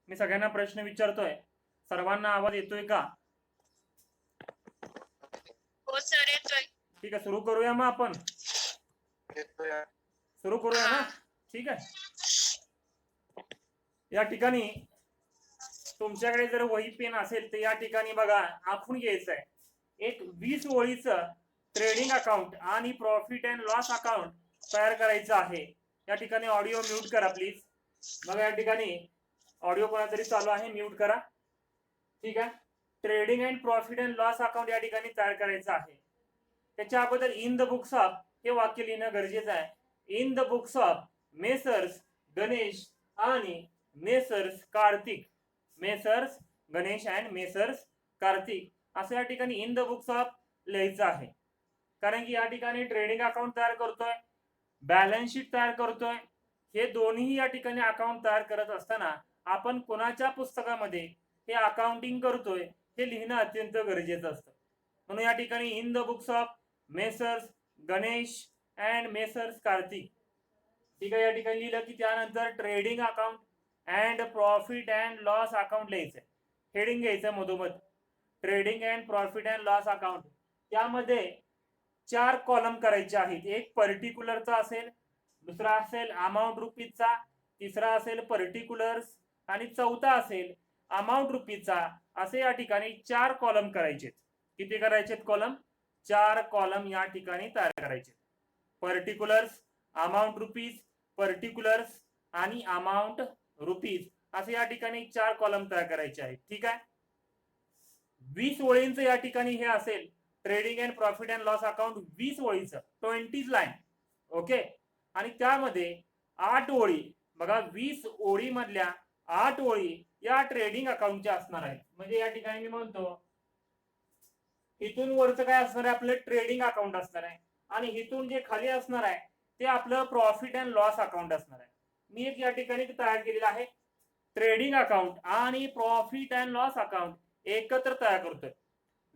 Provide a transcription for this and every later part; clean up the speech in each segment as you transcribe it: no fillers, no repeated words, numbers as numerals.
मी सगळ्यांना प्रश्न विचारतोय, सर्वांना आवाज येतोय का? हो सर येतोय. ठीक आहे, सुरू करूया मग आपण. सुरू करूया ना? ठीक आहे. या ठिकाणी तुमच्याकडे जर वही पेन असेल तर या ठिकाणी बघा आखून घ्यायचं आहे. एक 20 ओळीचं ट्रेडिंग अकाउंट आणि प्रॉफिट अँड लॉस अकाउंट तयार करायचं आहे. या ठिकाणी ऑडिओ म्यूट करा प्लीज. बघा या ठिकाणी ऑडिओ कोणातरी चालू आहे, म्यूट करा. ठीक आहे. Trading and profit and loss account या ठिकाणी तयार करायचं आहे. त्याच्या अगोदर इन द बुक्स ऑफ हे वाक्य लिहिणं गरजेचं आहे. In the books of messrs Ganesh आणि messrs Kartik. Messrs Ganesh and messrs Kartik असं या ठिकाणी इन द बुक्स ऑफ लिहायचं आहे. कारण की या ठिकाणी ट्रेडिंग अकाउंट तयार करतोय, बॅलन्स शीट तयार करतोय. हे दोन्ही या ठिकाणी अकाउंट तयार करत असताना आपण कोणाच्या पुस्तकामध्ये हे अकाउंटिंग करतोय हे लिहिणं अत्यंत गरजेचं असतं. म्हणून या ठिकाणी in the books of messrs Ganesh and messrs Kartik. ठीक आहे. या ठिकाणी लिहिलं की त्यानंतर trading account and profit and loss account लिहायचं. हेडिंग घ्यायचं मधोमध, trading and profit and loss account. त्यामध्ये 4 कॉलम करायचे आहेत. एक पर्टिक्युलरचा असेल, दुसरा असेल अमाऊंट रुपीजचा, तिसरा असेल पर्टिक्युलर्स आणि चौथा असेल अमाऊंट रुपीजचा. असे या ठिकाणी 4 कॉलम करायचे. किती करायचे कॉलम? 4 कॉलम या ठिकाणी तयार करायचे. पर्टिक्युलर्स, अमाऊंट रुपीज, पर्टिक्युलर्स आणि अमाऊंट रुपीज असे या ठिकाणी 4 कॉलम तयार करायचे आहेत. ठीक आहे. 20 ओळींचं या ठिकाणी हे असेल trading and profit and loss account. 20 ओळीचं 20 line. Okay. आणि त्यामध्ये 8 ओळी बघा, 20 ओळी मधल्या 8 ओळी या ट्रेडिंग अकाउंटच्या असणार आहेत. म्हणजे या ठिकाणी मी म्हणतो इथून वरचं काय असणार आहे, आपलं ट्रेडिंग अकाउंट असणार आहे आणि इथून जे खाली असणार आहे ते आपलं प्रॉफिट अँड लॉस अकाउंट असणार आहे. मी एक या ठिकाणी तयार केलेलं आहे. ट्रेडिंग अकाउंट आणि प्रॉफिट अँड लॉस अकाउंट एकत्र तयार करतोय.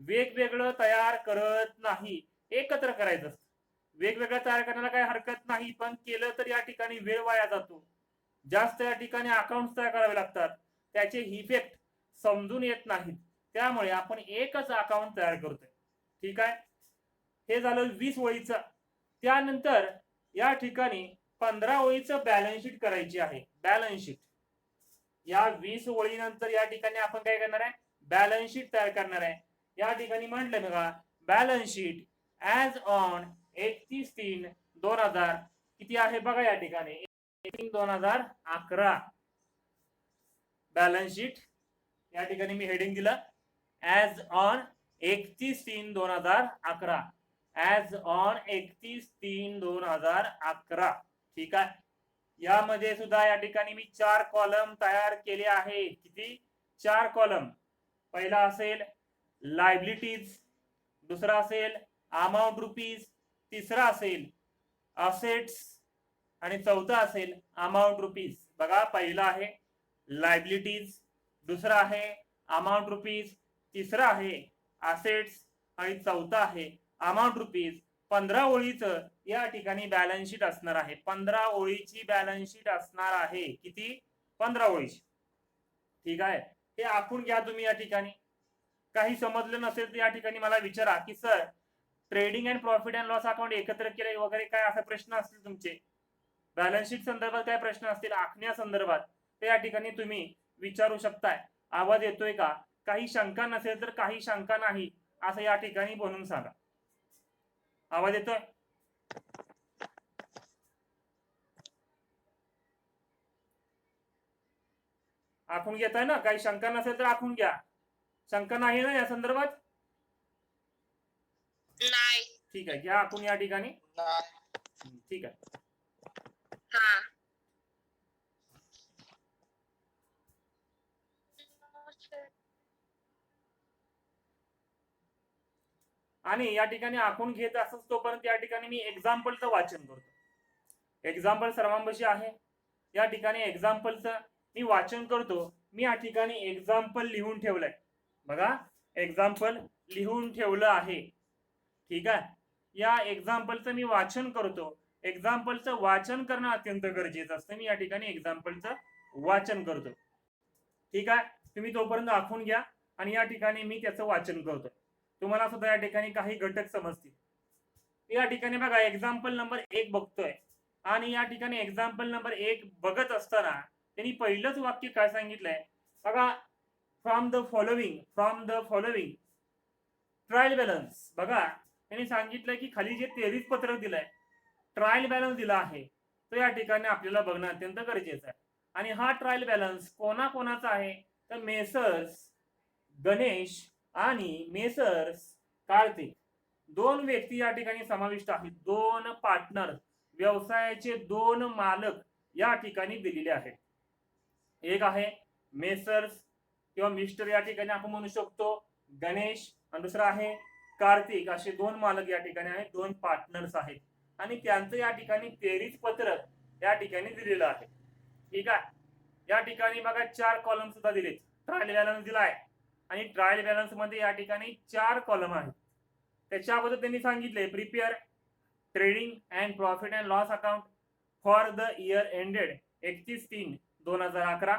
वेगवेगळं तयार करत नाही, एकत्र करायचं असतं. वेगवेगळं तयार करण्याला काही हरकत नाही, पण केलं तर या ठिकाणी वेळ वाया जातो. जास्त या ठिकाणी अकाउंट तयार करावे लागतात, त्याचे इफेक्ट समजून येत नाहीत. त्यामुळे आपण एकच अकाउंट तयार करतोय. ठीक आहे. हे झालं 20 ओळीचं. त्यानंतर या ठिकाणी 15 ओळीचं बॅलन्स शीट करायची आहे. बॅलन्स शीट या 20 ओळीनंतर या ठिकाणी आपण काय करणार आहे, बॅलन्स शीट तयार करणार आहे. या ठिकाणी म्हटलं बघा, बॅलन्स शीट ऍज ऑन 31/3/2000 किती आहे बघा या ठिकाणी 2011. बॅलन्स शीट या ठिकाणी मी हेडिंग दिलं ऍज ऑन 31/3/2011. As on 31/3/2011. ठीक आहे. यामध्ये सुद्धा या ठिकाणी मी 4 कॉलम तयार केले आहे. किती? 4 कॉलम. पहिला असेल लायबिलिटीज, दुसरा असेल अमाऊंट रुपीज, तिसरा असेल असेट्स आणि चौथा असेल अमाऊंट रुपीज. बघा, पहिला आहे लायबिलिटीज, दुसरा आहे अमाऊंट रुपीज, तिसरा आहे असेट्स आणि चौथा आहे अमाऊंट रुपीज. 15 ओळीचं या ठिकाणी बॅलन्स शीट असणार आहे. 15 ओळीची बॅलन्स शीट असणार आहे. किती? 15 ओळीची. ठीक आहे. हे आखून घ्या तुम्ही. या ठिकाणी काही समजलं नसेल तर या ठिकाणी मला विचारा की sir trading and profit and loss account एकत्र केले वगैरे काय असे प्रश्न असतील तुमचे, बॅलन्स शीट संदर्भात काय प्रश्न असतील, आखण्या संदर्भात, ते या ठिकाणी तुम्ही विचारू शकताय. आवाज येतोय का? काही शंका नसेल तर काही शंका नाही असं या ठिकाणी बनवून सांगा. आवाज येतोय? आखून घेताय ना? काही शंका नसेल तर आखून घ्या. शंका नाही ना या संदर्भात? नाही. ठीक आहे, घ्या आखून या ठिकाणी. ठीक आहे. आणि या ठिकाणी आखून घेत असत तोपर्यंत या ठिकाणी मी एक्झाम्पलचं वाचन करतो. एक्झाम्पल सर्वांपाशी आहे. या ठिकाणी एक्झाम्पलचं मी वाचन करतो. मी या ठिकाणी एक्झाम्पल लिहून ठेवलंय. बघा, एक्झाम्पल लिहून ठेवलं आहे. ठीक आहे. या एक्झाम्पलचं मी वाचन करतो. एक्झाम्पलचं वाचन करणं अत्यंत गरजेचं असतं. मी या ठिकाणी एक्झाम्पलचं वाचन करतो. ठीक आहे, तुम्ही तोपर्यंत आखून घ्या आणि या ठिकाणी मी त्याचं वाचन करतोय, तुम्हाला सुद्धा या ठिकाणी काही घटक समजतील. या ठिकाणी बघा एक्झाम्पल नंबर 1 बघतोय आणि या ठिकाणी एक्झाम्पल नंबर 1 बघत असताना त्यांनी पहिलंच वाक्य काय सांगितलंय बघा, from the following trial balance. बघा त्यांनी सांगितलं की खाली जे 23 पत्रक दिलंय, ट्रायल बॅलन्स दिला आहे, तो या ठिकाणी आपल्याला बघणं अत्यंत गरजेचं आहे. आणि हा ट्रायल बॅलन्स कोणाकोणाचा आहे, तर मेसर्स गणेश आणि मेसर्स कार्तिक, दोन व्यक्ती या ठिकाणी समाविष्ट आहेत. दोन पार्टनर, व्यवसायाचे दोन मालक या ठिकाणी दिलेले आहेत. एक आहे मेसर्स किंवा मिस्टर या ठिकाणी आपण म्हणू शकतो गणेश, आणि दुसरा आहे कार्तिक. असे दोन मालक या ठिकाणी आहेत, दोन पार्टनर्स आहेत आणि त्यांचं या ठिकाणी 23 पत्रक या ठिकाणी दिलेलं आहे. ठीक आहे, या ठिकाणी बघा 4 कॉलम सुद्धा दिलेत. ट्रायल बॅलन्स दिला आहे आणि ट्रायल बॅलन्स मध्ये या ठिकाणी 4 कॉलम आहेत. त्याच्या अगोदर त्यांनी सांगितले prepare trading and profit and loss account for the year ended 31/3/2011.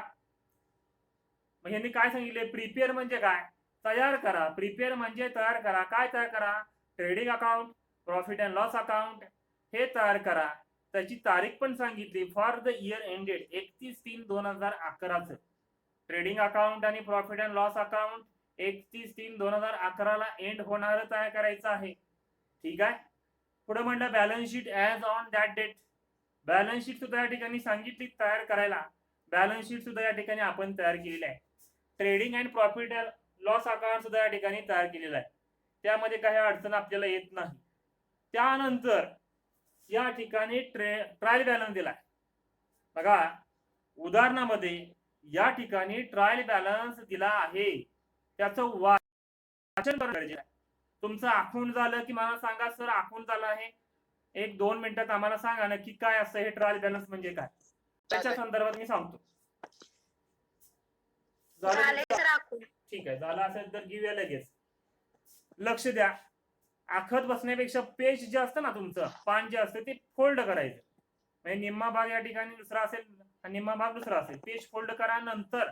मग यांनी काय सांगितले, प्रिपेअर म्हणजे काय, तयार करा. प्रिपेअर म्हणजे तयार करा. काय तयार करा, trading account, profit and loss account हे तयार करा. त्याची तारीख पण सांगितली, for the year ended 31/3/2011. Trading account आणि प्रॉफिट अँड लॉस अकाउंट 31/3/2011 ला एंड होणार तयार करायचं आहे. ठीक आहे, पुढे म्हणलं balance sheet as on that date. Balance sheet सुद्धा या ठिकाणी सांगितली तयार करायला. बॅलन्स शीट सुद्धा या ठिकाणी आपण तयार केलेली आहे. Trading and profit loss account सुद्धा या ठिकाणी तयार केलेला आहे. त्यामध्ये काही अडचण आपल्याला येत नाही. त्यानंतर या ठिकाणी ट्रायल बॅलन्स दिलाय. बघा उदाहरणामध्ये या ठिकाणी ट्रायल बॅलन्स दिला आहे, त्याचं वाचन करणं गरजेचं आहे. तुमचं आखून झालं की मला सांगा सर आखून झालं आहे, 1-2 मिनिटात आम्हाला सांगा नक्की काय असतं हे ट्रायल बॅलन्स म्हणजे काय, त्याच्या संदर्भात मी सांगतो. ठीक आहे, झालं असेल तर घेऊया लगेच. लक्ष द्या, आखत बसण्यापेक्षा पेज जे असतं ना तुमचं पान जे असतं ते फोल्ड करायचं. म्हणजे निम्मा भाग या ठिकाणी दुसरा असेल, निम्मा भाग दुसरा असेल. पेज फोल्ड करा, नंतर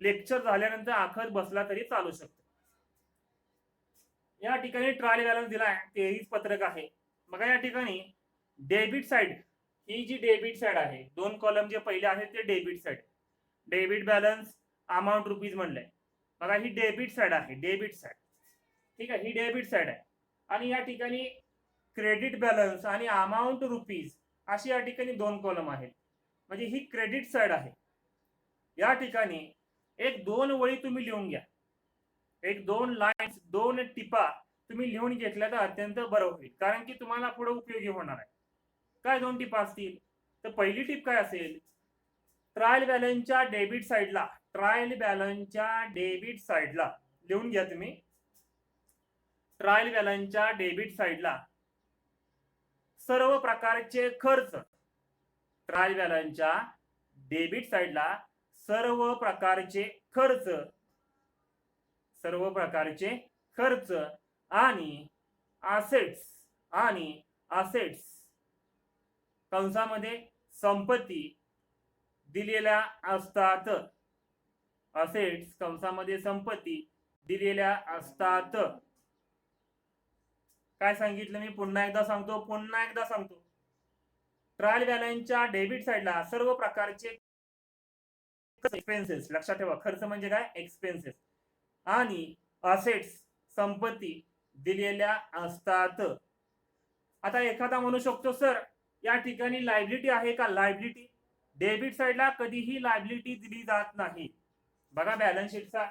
लेक्चर झाल्यानंतर आखत बसला तरी चालू शकतो. या ठिकाणी ट्रायल बॅलन्स दिला आहे, 23 पत्रक आहे. बघा या ठिकाणी डेबिट साइड, ही जी डेबिट साइड आहे, 2 कॉलम जे पहिले आहेत ते debit side. Debit balance amount rupees म्हणलंय. बघा ही डेबिट साइड आहे, डेबिट साइड. ठीक आहे, ही डेबिट साइड आहे. आणि या ठिकाणी क्रेडिट बॅलन्स आणि अमाऊंट रुपीज अशी या ठिकाणी 2 कॉलम आहेत. म्हणजे ही क्रेडिट साइड आहे. या ठिकाणी 1-2 वळी तुम्ही लिहून घ्या, 1-2 लाईन्स, 2 टिपा तुम्ही लिहून घेतल्या तर अत्यंत बरं होईल, कारण की तुम्हाला पुढे उपयोगी होणार आहे. काय 2 टिपा असतील, तर पहिली टिप काय असेल, ट्रायल बॅलन्सच्या डेबिट साइडला, ट्रायल बॅलन्सच्या डेबिट साइडला लिहून घ्या तुम्ही. ट्रायल बॅलन्सच्या डेबिट साइडला सर्व प्रकारचे खर्च, ट्रायल बॅलन्सच्या डेबिट साइडला सर्व प्रकारचे खर्च, सर्व प्रकारचे खर्च आणि असेट्स कंसामध्ये संपत्ती दिलेल्या असतात. असेट्स कंसामध्ये संपत्ती दिलेल्या असतात. काय सांगितलं मी पुन्हा एकदा सांगतो. ट्रायल बॅलन्सच्या डेबिट साइडला सर्व प्रकारचे एक्सपेन्सेस, लक्षात ठेवा खर्च म्हणजे काय, एक्सपेन्सेस, आणि असेट्स संपत्ती दिलेल्या असतात. आता एखादा म्हणू शकतो सर या ठिकाणी लायबिलिटी आहे का, लायबिलिटी डेबिट साइडला कधीही लायबिलिटी दिली जात नाही. बघा बॅलन्स शीटचा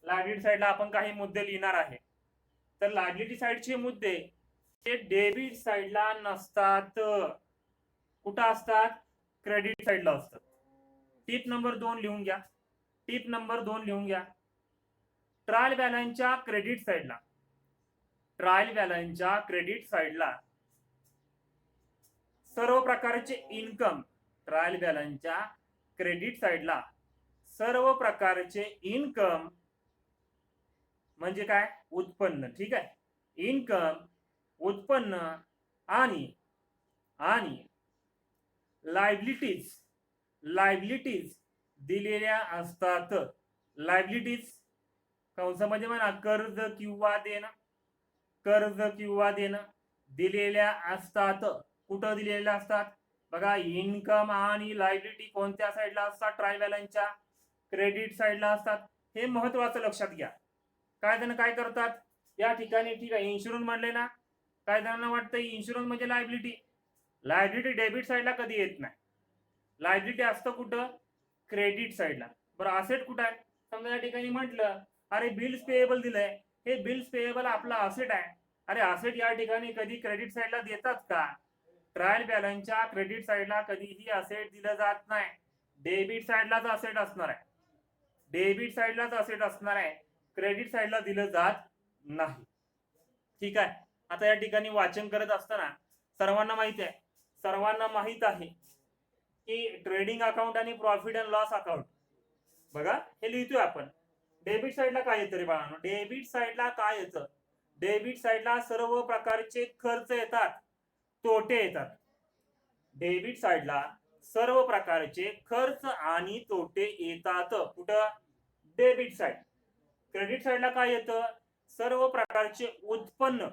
लायबिलिटी साइडला आपण काही मुद्दे लिहिणार आहे, तर लायबिलिटी साइडचे मुद्दे ते डेबिट साइडला नसतात. कुठं असतात, क्रेडिट साइडला असतात. टिप नंबर 2 लिहून घ्या. ट्रायल बॅलन्सच्या क्रेडिट साइडला सर्व प्रकारचे इन्कम, ट्रायल बॅलन्सच्या क्रेडिट साइडला सर्व प्रकारचे इन्कम म्हणजे काय, उत्पन्न. ठीक आहे, इन्कम, उत्पन्न आणि लायबिलिटीज दिलेल्या असतात. लायबिलिटीज कंसामध्ये म्हणा कर्ज किंवा देणं, कर्ज किंवा देणं दिलेल्या असतात. कुठं दिलेल्या असतात बघा, इन्कम आणि लायबिलिटी कोणत्या साईडला असतात, ट्रायल बॅलन्सच्या क्रेडिट साईडला असतात. हे महत्वाचं लक्षात घ्या. काय जण काय करतात या ठिकाणी, ठीक आहे इन्शुरन्स म्हणले ना, काय जणांना वाटतं इन्शुरन्स म्हणजे लायबिलिटी. लायबिलिटी डेबिट साईडला कधी येत नाही. लायबिलिटी असतं कुठं, क्रेडिट साईडला. बरं असेट कुठं आहे, समजा या ठिकाणी म्हटलं अरे बिल्स पेएबल दिलंय, हे बिल्स पेएबल आपला असेट आहे. अरे असेट या ठिकाणी कधी क्रेडिट साईडला देतात का, ट्रायल बॅलन्सच्या क्रेडिट साईडला कधीही असेट दिलं जात नाही. डेबिट साईडलाच असेट असणार आहे, डेबिट साईडलाच असेट असणार आहे, क्रेडिट साईडला दिलं जात नाही. ठीक आहे. आता या ठिकाणी वाचन करत असताना सर्वांना माहित आहे की ट्रेडिंग अकाउंट आणि प्रॉफिट अँड लॉस अकाउंट, बघा हे लिहितोय आपण. डेबिट साईडला काय येतं रे बाळांनो, डेबिट साईडला काय येतं, डेबिट साईडला सर्व प्रकारचे खर्च येतात, तोटे येतात. डेबिट साईडला सर्व प्रकारचे खर्च आणि तोटे येतात. कुठं, डेबिट साईड. क्रेडिट साईडला काय येतं, सर्व प्रकारचे उत्पन्न,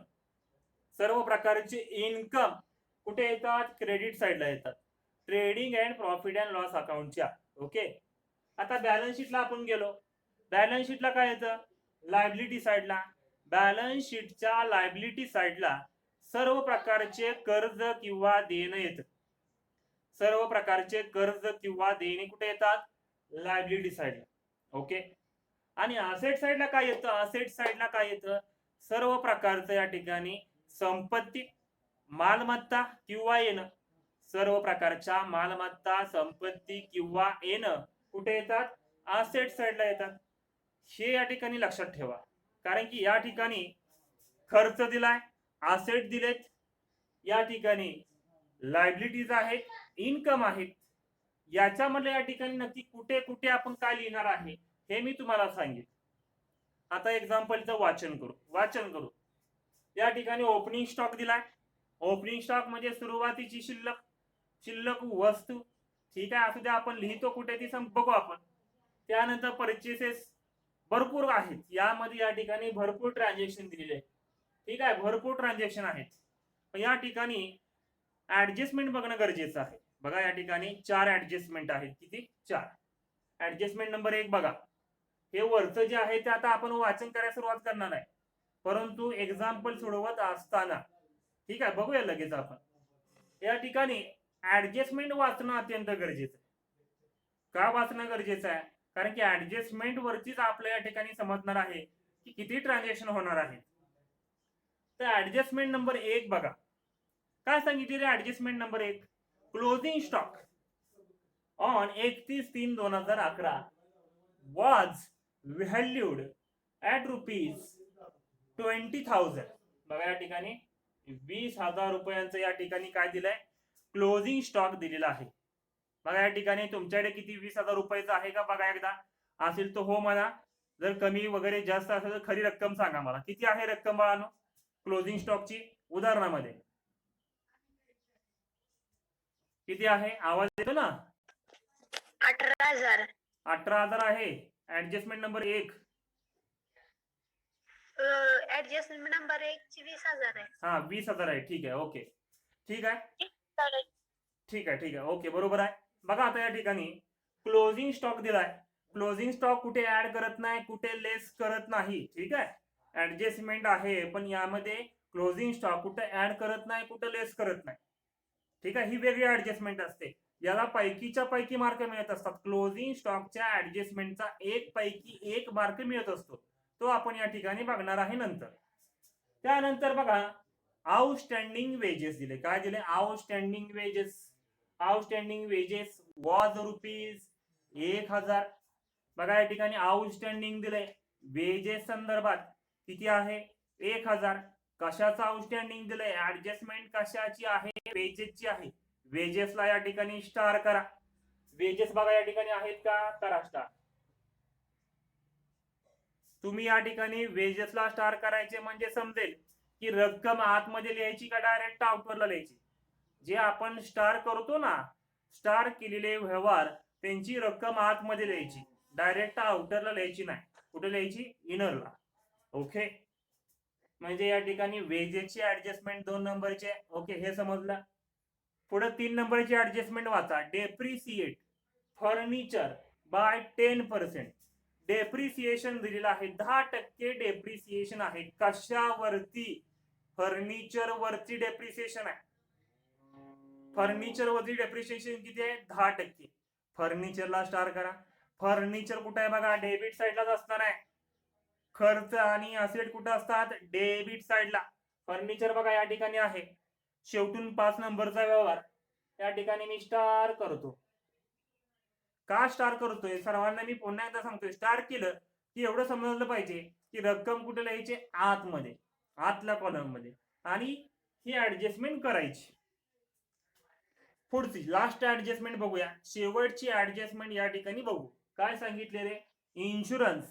सर्व प्रकारचे इन्कम कुठे येतात, क्रेडिट साईडला येतात, trading and profit and loss अकाउंटच्या. ओके. आता बॅलन्स शीटला आपण गेलो, बॅलन्स शीटला काय येतं, लायबिलिटी साईडला. बॅलन्स शीटच्या लायबिलिटी साईडला सर्व प्रकारचे कर्ज किंवा देणं येतं, सर्व प्रकारचे कर्ज किंवा देणे कुठे येतात, लायबिलिटी साईडला. ओके. आणि असेट साईडला काय येतं, असेट साईडला काय येतं, सर्व प्रकारचं या ठिकाणी संपत्ती, मालमत्ता किंवा येणं, सर्व प्रकारच्या मालमत्ता, संपत्ती किंवा येणं कुठे येतात, असेट साईडला येतात. हे या ठिकाणी लक्षात ठेवा, कारण की या ठिकाणी खर्च दिलाय, असेट दिलेत, या ठिकाणी लायबिलिटीज आहेत, इन्कम आहेत. याच्यामध्ये या ठिकाणी नक्की कुठे कुठे आपण काय लिहिणार आहे हे मी तुम्हाला सांगेन. आता एक्झाम्पलचं वाचन करू. या ठिकाणी ओपनिंग स्टॉक दिलाय. ओपनिंग स्टॉक म्हणजे सुरुवातीची शिल्लक वस्तू. ठीक आहे, असू द्या, आपण लिहितो कुठे ती बघू आपण. त्यानंतर परचेसेस भरपूर आहेत, यामध्ये या ठिकाणी भरपूर ट्रान्झॅक्शन दिलेले आहेत. ठीक आहे, भरपूर ट्रान्झॅक्शन आहेत. या ठिकाणी ऍडजस्टमेंट बघणं गरजेचं आहे. बघा या ठिकाणी 4 ऍडजस्टमेंट आहेत. किती, 4. ऍडजस्टमेंट नंबर 1 बघा, हे वरचं जे आहे ते आता आपण वाचन करायला सुरुवात करणार आहे, परंतु एक्झाम्पल सोडवत असताना. ठीक आहे, बघूया लगेच आपण. या ठिकाणी ऍडजस्टमेंट वाचणं अत्यंत गरजेचं आहे. का वाचणं गरजेचं आहे, कारण की ऍडजस्टमेंट वरतीच आपल्या या ठिकाणी समजणार आहे की किती ट्रान्झॅक्शन होणार आहे. तर ऍडजस्टमेंट नंबर 1 बघा, काय सांगितले रे adjustment number 1, closing stock on 31/3/2011 was valued at ₹20,000. बघा या ठिकाणी 20,000 रुपयांचं या ठिकाणी काय दिलंय, क्लोजिंग स्टॉक दिलेला आहे. बघा या ठिकाणी तुमच्याकडे किती 20,000 रुपयाचं आहे का बघा एकदा, असेल तर हो म्हणा, जर कमी वगैरे जास्त असेल तर खरी रक्कम सांगा मला. किती आहे रक्कम बाळांनो क्लोजिंग स्टॉकची, उदाहरणामध्ये किती आहे, आवाज येतो ना, 18,000. 18,000 आहे. ऍडजस्टमेंट नंबर 1, ऍडजस्टमेंट नंबर 1 ची 20,000 आहे. हा 20,000 आहे. ठीक आहे, ओके, ठीक आहे, चालेल. ठीक आहे, ओके, बरोबर आहे. बघा आता या ठिकाणी क्लोजिंग स्टॉक दिलाय. क्लोजिंग स्टॉक कुठे ऍड करत नाही, कुठे लेस करत नाही. ठीक आहे, ऍडजस्टमेंट आहे पण यामध्ये क्लोजिंग स्टॉक कुठे ऍड करत नाही, कुठे लेस करत नाही. ठीक आहे, ही वेगळी ऍडजस्टमेंट असते, याला पैकीच्या पैकी मार्क मिळत असतात. क्लोजिंग स्टॉकच्या ऍडजस्टमेंटचा 1 पैकी 1 मार्क मिळत असतो, तो आपण या ठिकाणी बघणार आहे नंतर. त्यानंतर बघा आउटस्टँडिंग वेजेस दिले. काय दिले, outstanding wedges. Outstanding wedges was ₹1,000. बघा या ठिकाणी आउटस्टँडिंग दिले, वेजेस संदर्भात किती आहे, 1,000. कशाचं आउटस्टँडिंग दिलंय, ऍडजस्टमेंट कशाची आहे, वेजेसची आहे. वेजेसला या ठिकाणी स्टार करा. वेजेस बघा या ठिकाणी आहेत का, करा स्टार. तुम्ही या ठिकाणी वेजेसला स्टार करायचे म्हणजे समजेल की रक्कम आतमध्ये लिहायची का डायरेक्ट आउटवरला लिहायची. जे आपण स्टार करतो ना, स्टार केलेले व्यवहार त्यांची रक्कम आतमध्ये लिहायची, डायरेक्ट आउटरला लिहायची नाही. कुठे लिहायची? इनरला. ओके, म्हणजे या ठिकाणी वेजेसची ऍडजस्टमेंट 2 नंबरचे. ओके, हे समजलं. पुढे 3 नंबरची ऍडजस्टमेंट वाचा. Depreciate furniture bye 10%. डेप्रिसिएशन दिलेलं आहे, 10% डेप्रिसिएशन आहे. कशावरती? फर्निचर वरती डेप्रिसिएशन आहे. फर्निचर वरती डेप्रिसिएशन किती आहे? 10%. फर्निचरला स्टार करा. फर्निचर कुठे आहे बघा? डेबिट साईडलाच असणार आहे. खर्च आणि असेट कुठे असतात? डेबिट साईडला. फर्निचर बघा या ठिकाणी आहे. शेवटून 5 नंबरचा व्यवहार या ठिकाणी मी स्टार करतो. का स्टार करतोय? सर्वांना मी पुन्हा एकदा सांगतोय, स्टार केलं की एवढं समजलं पाहिजे की रक्कम कुठे लिहायची? आतमध्ये, आतल्या कॉलम मध्ये, आणि ही ऍडजस्टमेंट करायची. पुढची लास्ट ऍडजस्टमेंट बघूया. शेवटची ऍडजस्टमेंट या ठिकाणी बघू. काय सांगितले रे? इन्शुरन्स.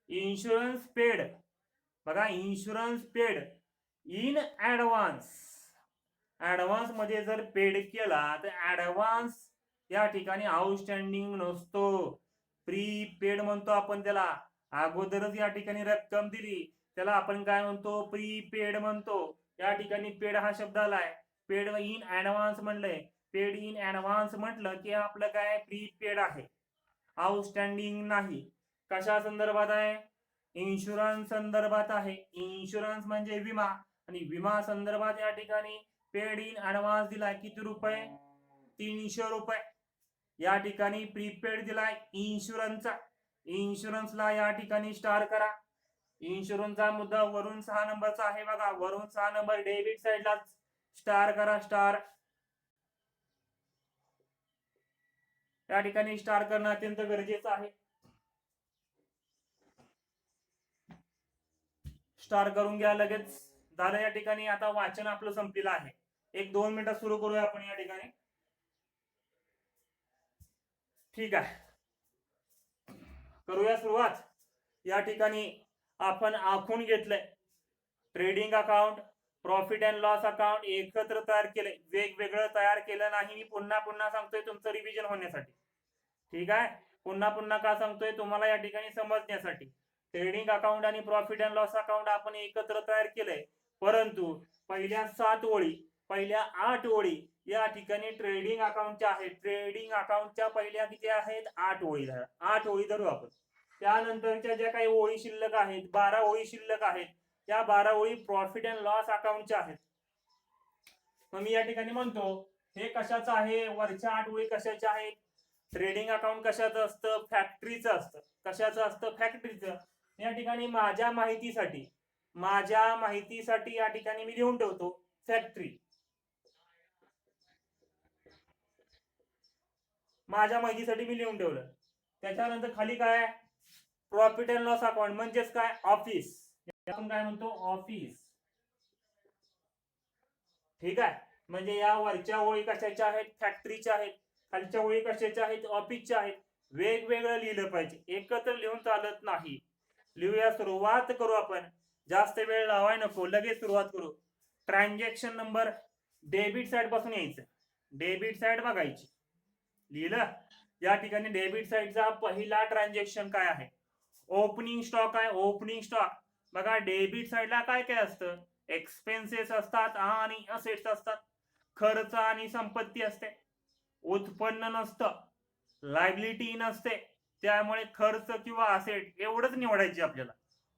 इन्शुरन्स पेड बघा, insurance paid in advance. Advance मध्ये जर पेड केला तर ऍडव्हान्स या ठिकाणी आउटस्टँडिंग नसतो, प्रीपेड म्हणतो आपण त्याला. अगोदरच या ठिकाणी रक्कम दिली त्याला आपण काय म्हणतो? प्रीपेड म्हणतो. या ठिकाणी पेड हा शब्द आलाय. पेड इन ऍडव्हान्स म्हणलंय. पेड इन ऍडव्हान्स म्हटलं की आपलं काय? प्रीपेड आहे, आउटस्टँडिंग नाही. कशा संदर्भात आहे? इन्शुरन्स संदर्भात आहे. इन्शुरन्स म्हणजे विमा, आणि विमा संदर्भात या ठिकाणी पेड इन ऍडव्हान्स दिलाय. किती रुपये? 300 रुपये. या ठिकाणी प्रीपेड दिलाय इन्शुरन्सचा. इन्शुरन्सला या ठिकाणी स्टार करा. इन्शुरन्सचा मुद्दा वरून 6 नंबरचा आहे बघा. वरून 6 नंबर डेबिट साईडला स्टार करा. स्टार या ठिकाणी स्टार करणं अत्यंत गरजेचं आहे. स्टार करून घ्या लगेच. झालं या ठिकाणी. आता वाचन आपलं संपलेलं आहे. 1-2 मिनिटात सुरू करूया आपण या ठिकाणी. ठीक आहे, करूया सुरुवात. या ठिकाणी आपण आखून घेतलंय trading account, profit and loss account एकत्र तयार केले, वेगवेगळं तयार केलं नाही. मी पुन्हा पुन्हा सांगतोय तुमचं रिव्हिजन होण्यासाठी. ठीक आहे, पुन्हा पुन्हा का सांगतोय? तुम्हाला या ठिकाणी समजण्यासाठी. ट्रेडिंग अकाउंट आणि प्रॉफिट अँड लॉस अकाउंट आपण एकत्र तयार केलंय, परंतु पहिल्या 7 ओळी, पहिल्या 8 ओळी या ठिकाणी ट्रेडिंग अकाउंटच्या आहेत. ट्रेडिंग अकाउंटच्या पहिल्या किती आहेत? 8 ओळी. 8 ओळी धरू आपण. त्यानंतरच्या ज्या काही ओळी शिल्लक आहेत, 12 ओळी शिल्लक आहेत, त्या 12 ओळी प्रॉफिट अँड लॉस अकाउंटच्या आहेत. मग मी या ठिकाणी म्हणतो हे कशाचं आहे? वरच्या 8 ओळी कशाच्या आहेत? ट्रेडिंग अकाउंट कशाचं असतं? फॅक्टरीचं असतं. कशाचं असतं? फॅक्टरीचं. या ठिकाणी माझ्या माहितीसाठी या ठिकाणी मी लिहून ठेवतो फॅक्टरी. माझ्या माहितीसाठी मी लिहून ठेवलं. त्याच्यानंतर खाली काय? प्रॉफिट अँड लॉस अकाउंट म्हणजेच काय? ऑफिस. आपण काय म्हणतो? ऑफिस. ठीक आहे, म्हणजे या वरच्या ओळी कशाच्या आहेत? फॅक्टरीच्या आहेत. खालच्या ओळी कशाच्या आहेत? ऑफिसच्या आहेत. वेगवेगळं लिहिलं पाहिजे, एकत्र लिहून चालत नाही. लिहूया, सुरुवात करू आपण. जास्त वेळ लावाय नको, लगेच सुरुवात करू. ट्रान्झॅक्शन नंबर डेबिट साइड पासून यायचं. डेबिट साइड बघायची. लिहिलं? या ठिकाणी डेबिट साइडचा पहिला ट्रान्झॅक्शन काय आहे? ओपनिंग स्टॉक आहे. ओपनिंग स्टॉक बघा, डेबिट साइडला काय काय असतं? एक्सपेन्सेस असतात आणि असेट्स असतात. खर्च आणि संपत्ती असते. उत्पन्न नसतं, लायबिलिटी नसते. त्यामुळे खर्च किंवा असेट एवढंच निवडायचे आपल्याला.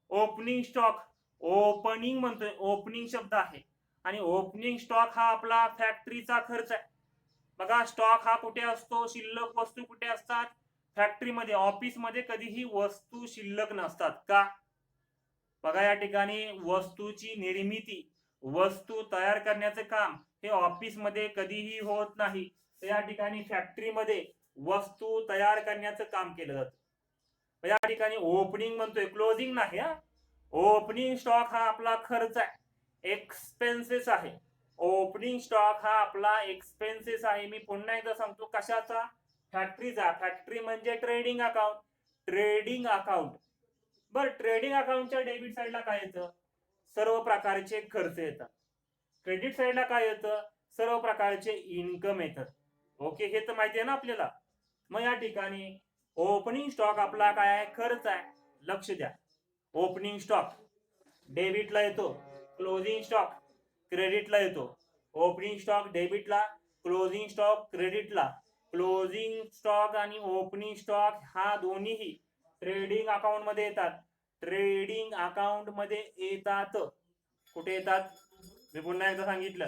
ओपनिंग स्टॉक, ओपनिंग म्हणतोय, ओपनिंग शब्द आहे, आणि ओपनिंग स्टॉक हा आपला फॅक्टरीचा खर्च आहे. बघा, स्टॉक हा कुठे असतो? शिल्लक वस्तू कुठे असतात? फॅक्टरीमध्ये. ऑफिसमध्ये कधीही वस्तू शिल्लक नसतात. का? बघा, या ठिकाणी वस्तूची निर्मिती, वस्तू तयार करण्याचे काम हे ऑफिसमध्ये कधीही होत नाही. या ठिकाणी फॅक्टरीमध्ये वस्तू तयार करण्याचं काम केलं जातं. या ठिकाणी ओपनिंग म्हणतोय, क्लोजिंग नाही. ओपनिंग स्टॉक हा आपला खर्च आहे, एक्सपेन्सेस आहे. ओपनिंग स्टॉक हा आपला एक्सपेन्सेस आहे. मी पुन्हा एकदा सांगतो, कशाचा? फॅक्टरीचा. फॅक्टरी म्हणजे ट्रेडिंग अकाउंट. Trading account. बर, ट्रेडिंग अकाउंटच्या डेबिट साइडला काय येतं? सर्व प्रकारचे खर्च येतात. क्रेडिट साइडला काय येतं? सर्व प्रकारचे इन्कम येतात. ओके, हे तर माहिती आहे ना आपल्याला. मग या ठिकाणी ओपनिंग स्टॉक आपला काय आहे, खर्च आहे. लक्ष द्या, ओपनिंग स्टॉक डेबिटला येतो, क्लोजिंग स्टॉक क्रेडिटला येतो. ओपनिंग स्टॉक डेबिटला, क्लोजिंग स्टॉक क्रेडिटला. क्लोजिंग स्टॉक आणि ओपनिंग स्टॉक हा दोन्हीही ट्रेडिंग अकाउंट मध्ये येतात. ट्रेडिंग अकाउंट मध्ये येतात. कुठे येतात, मी पुन्हा एकदा सांगितलं,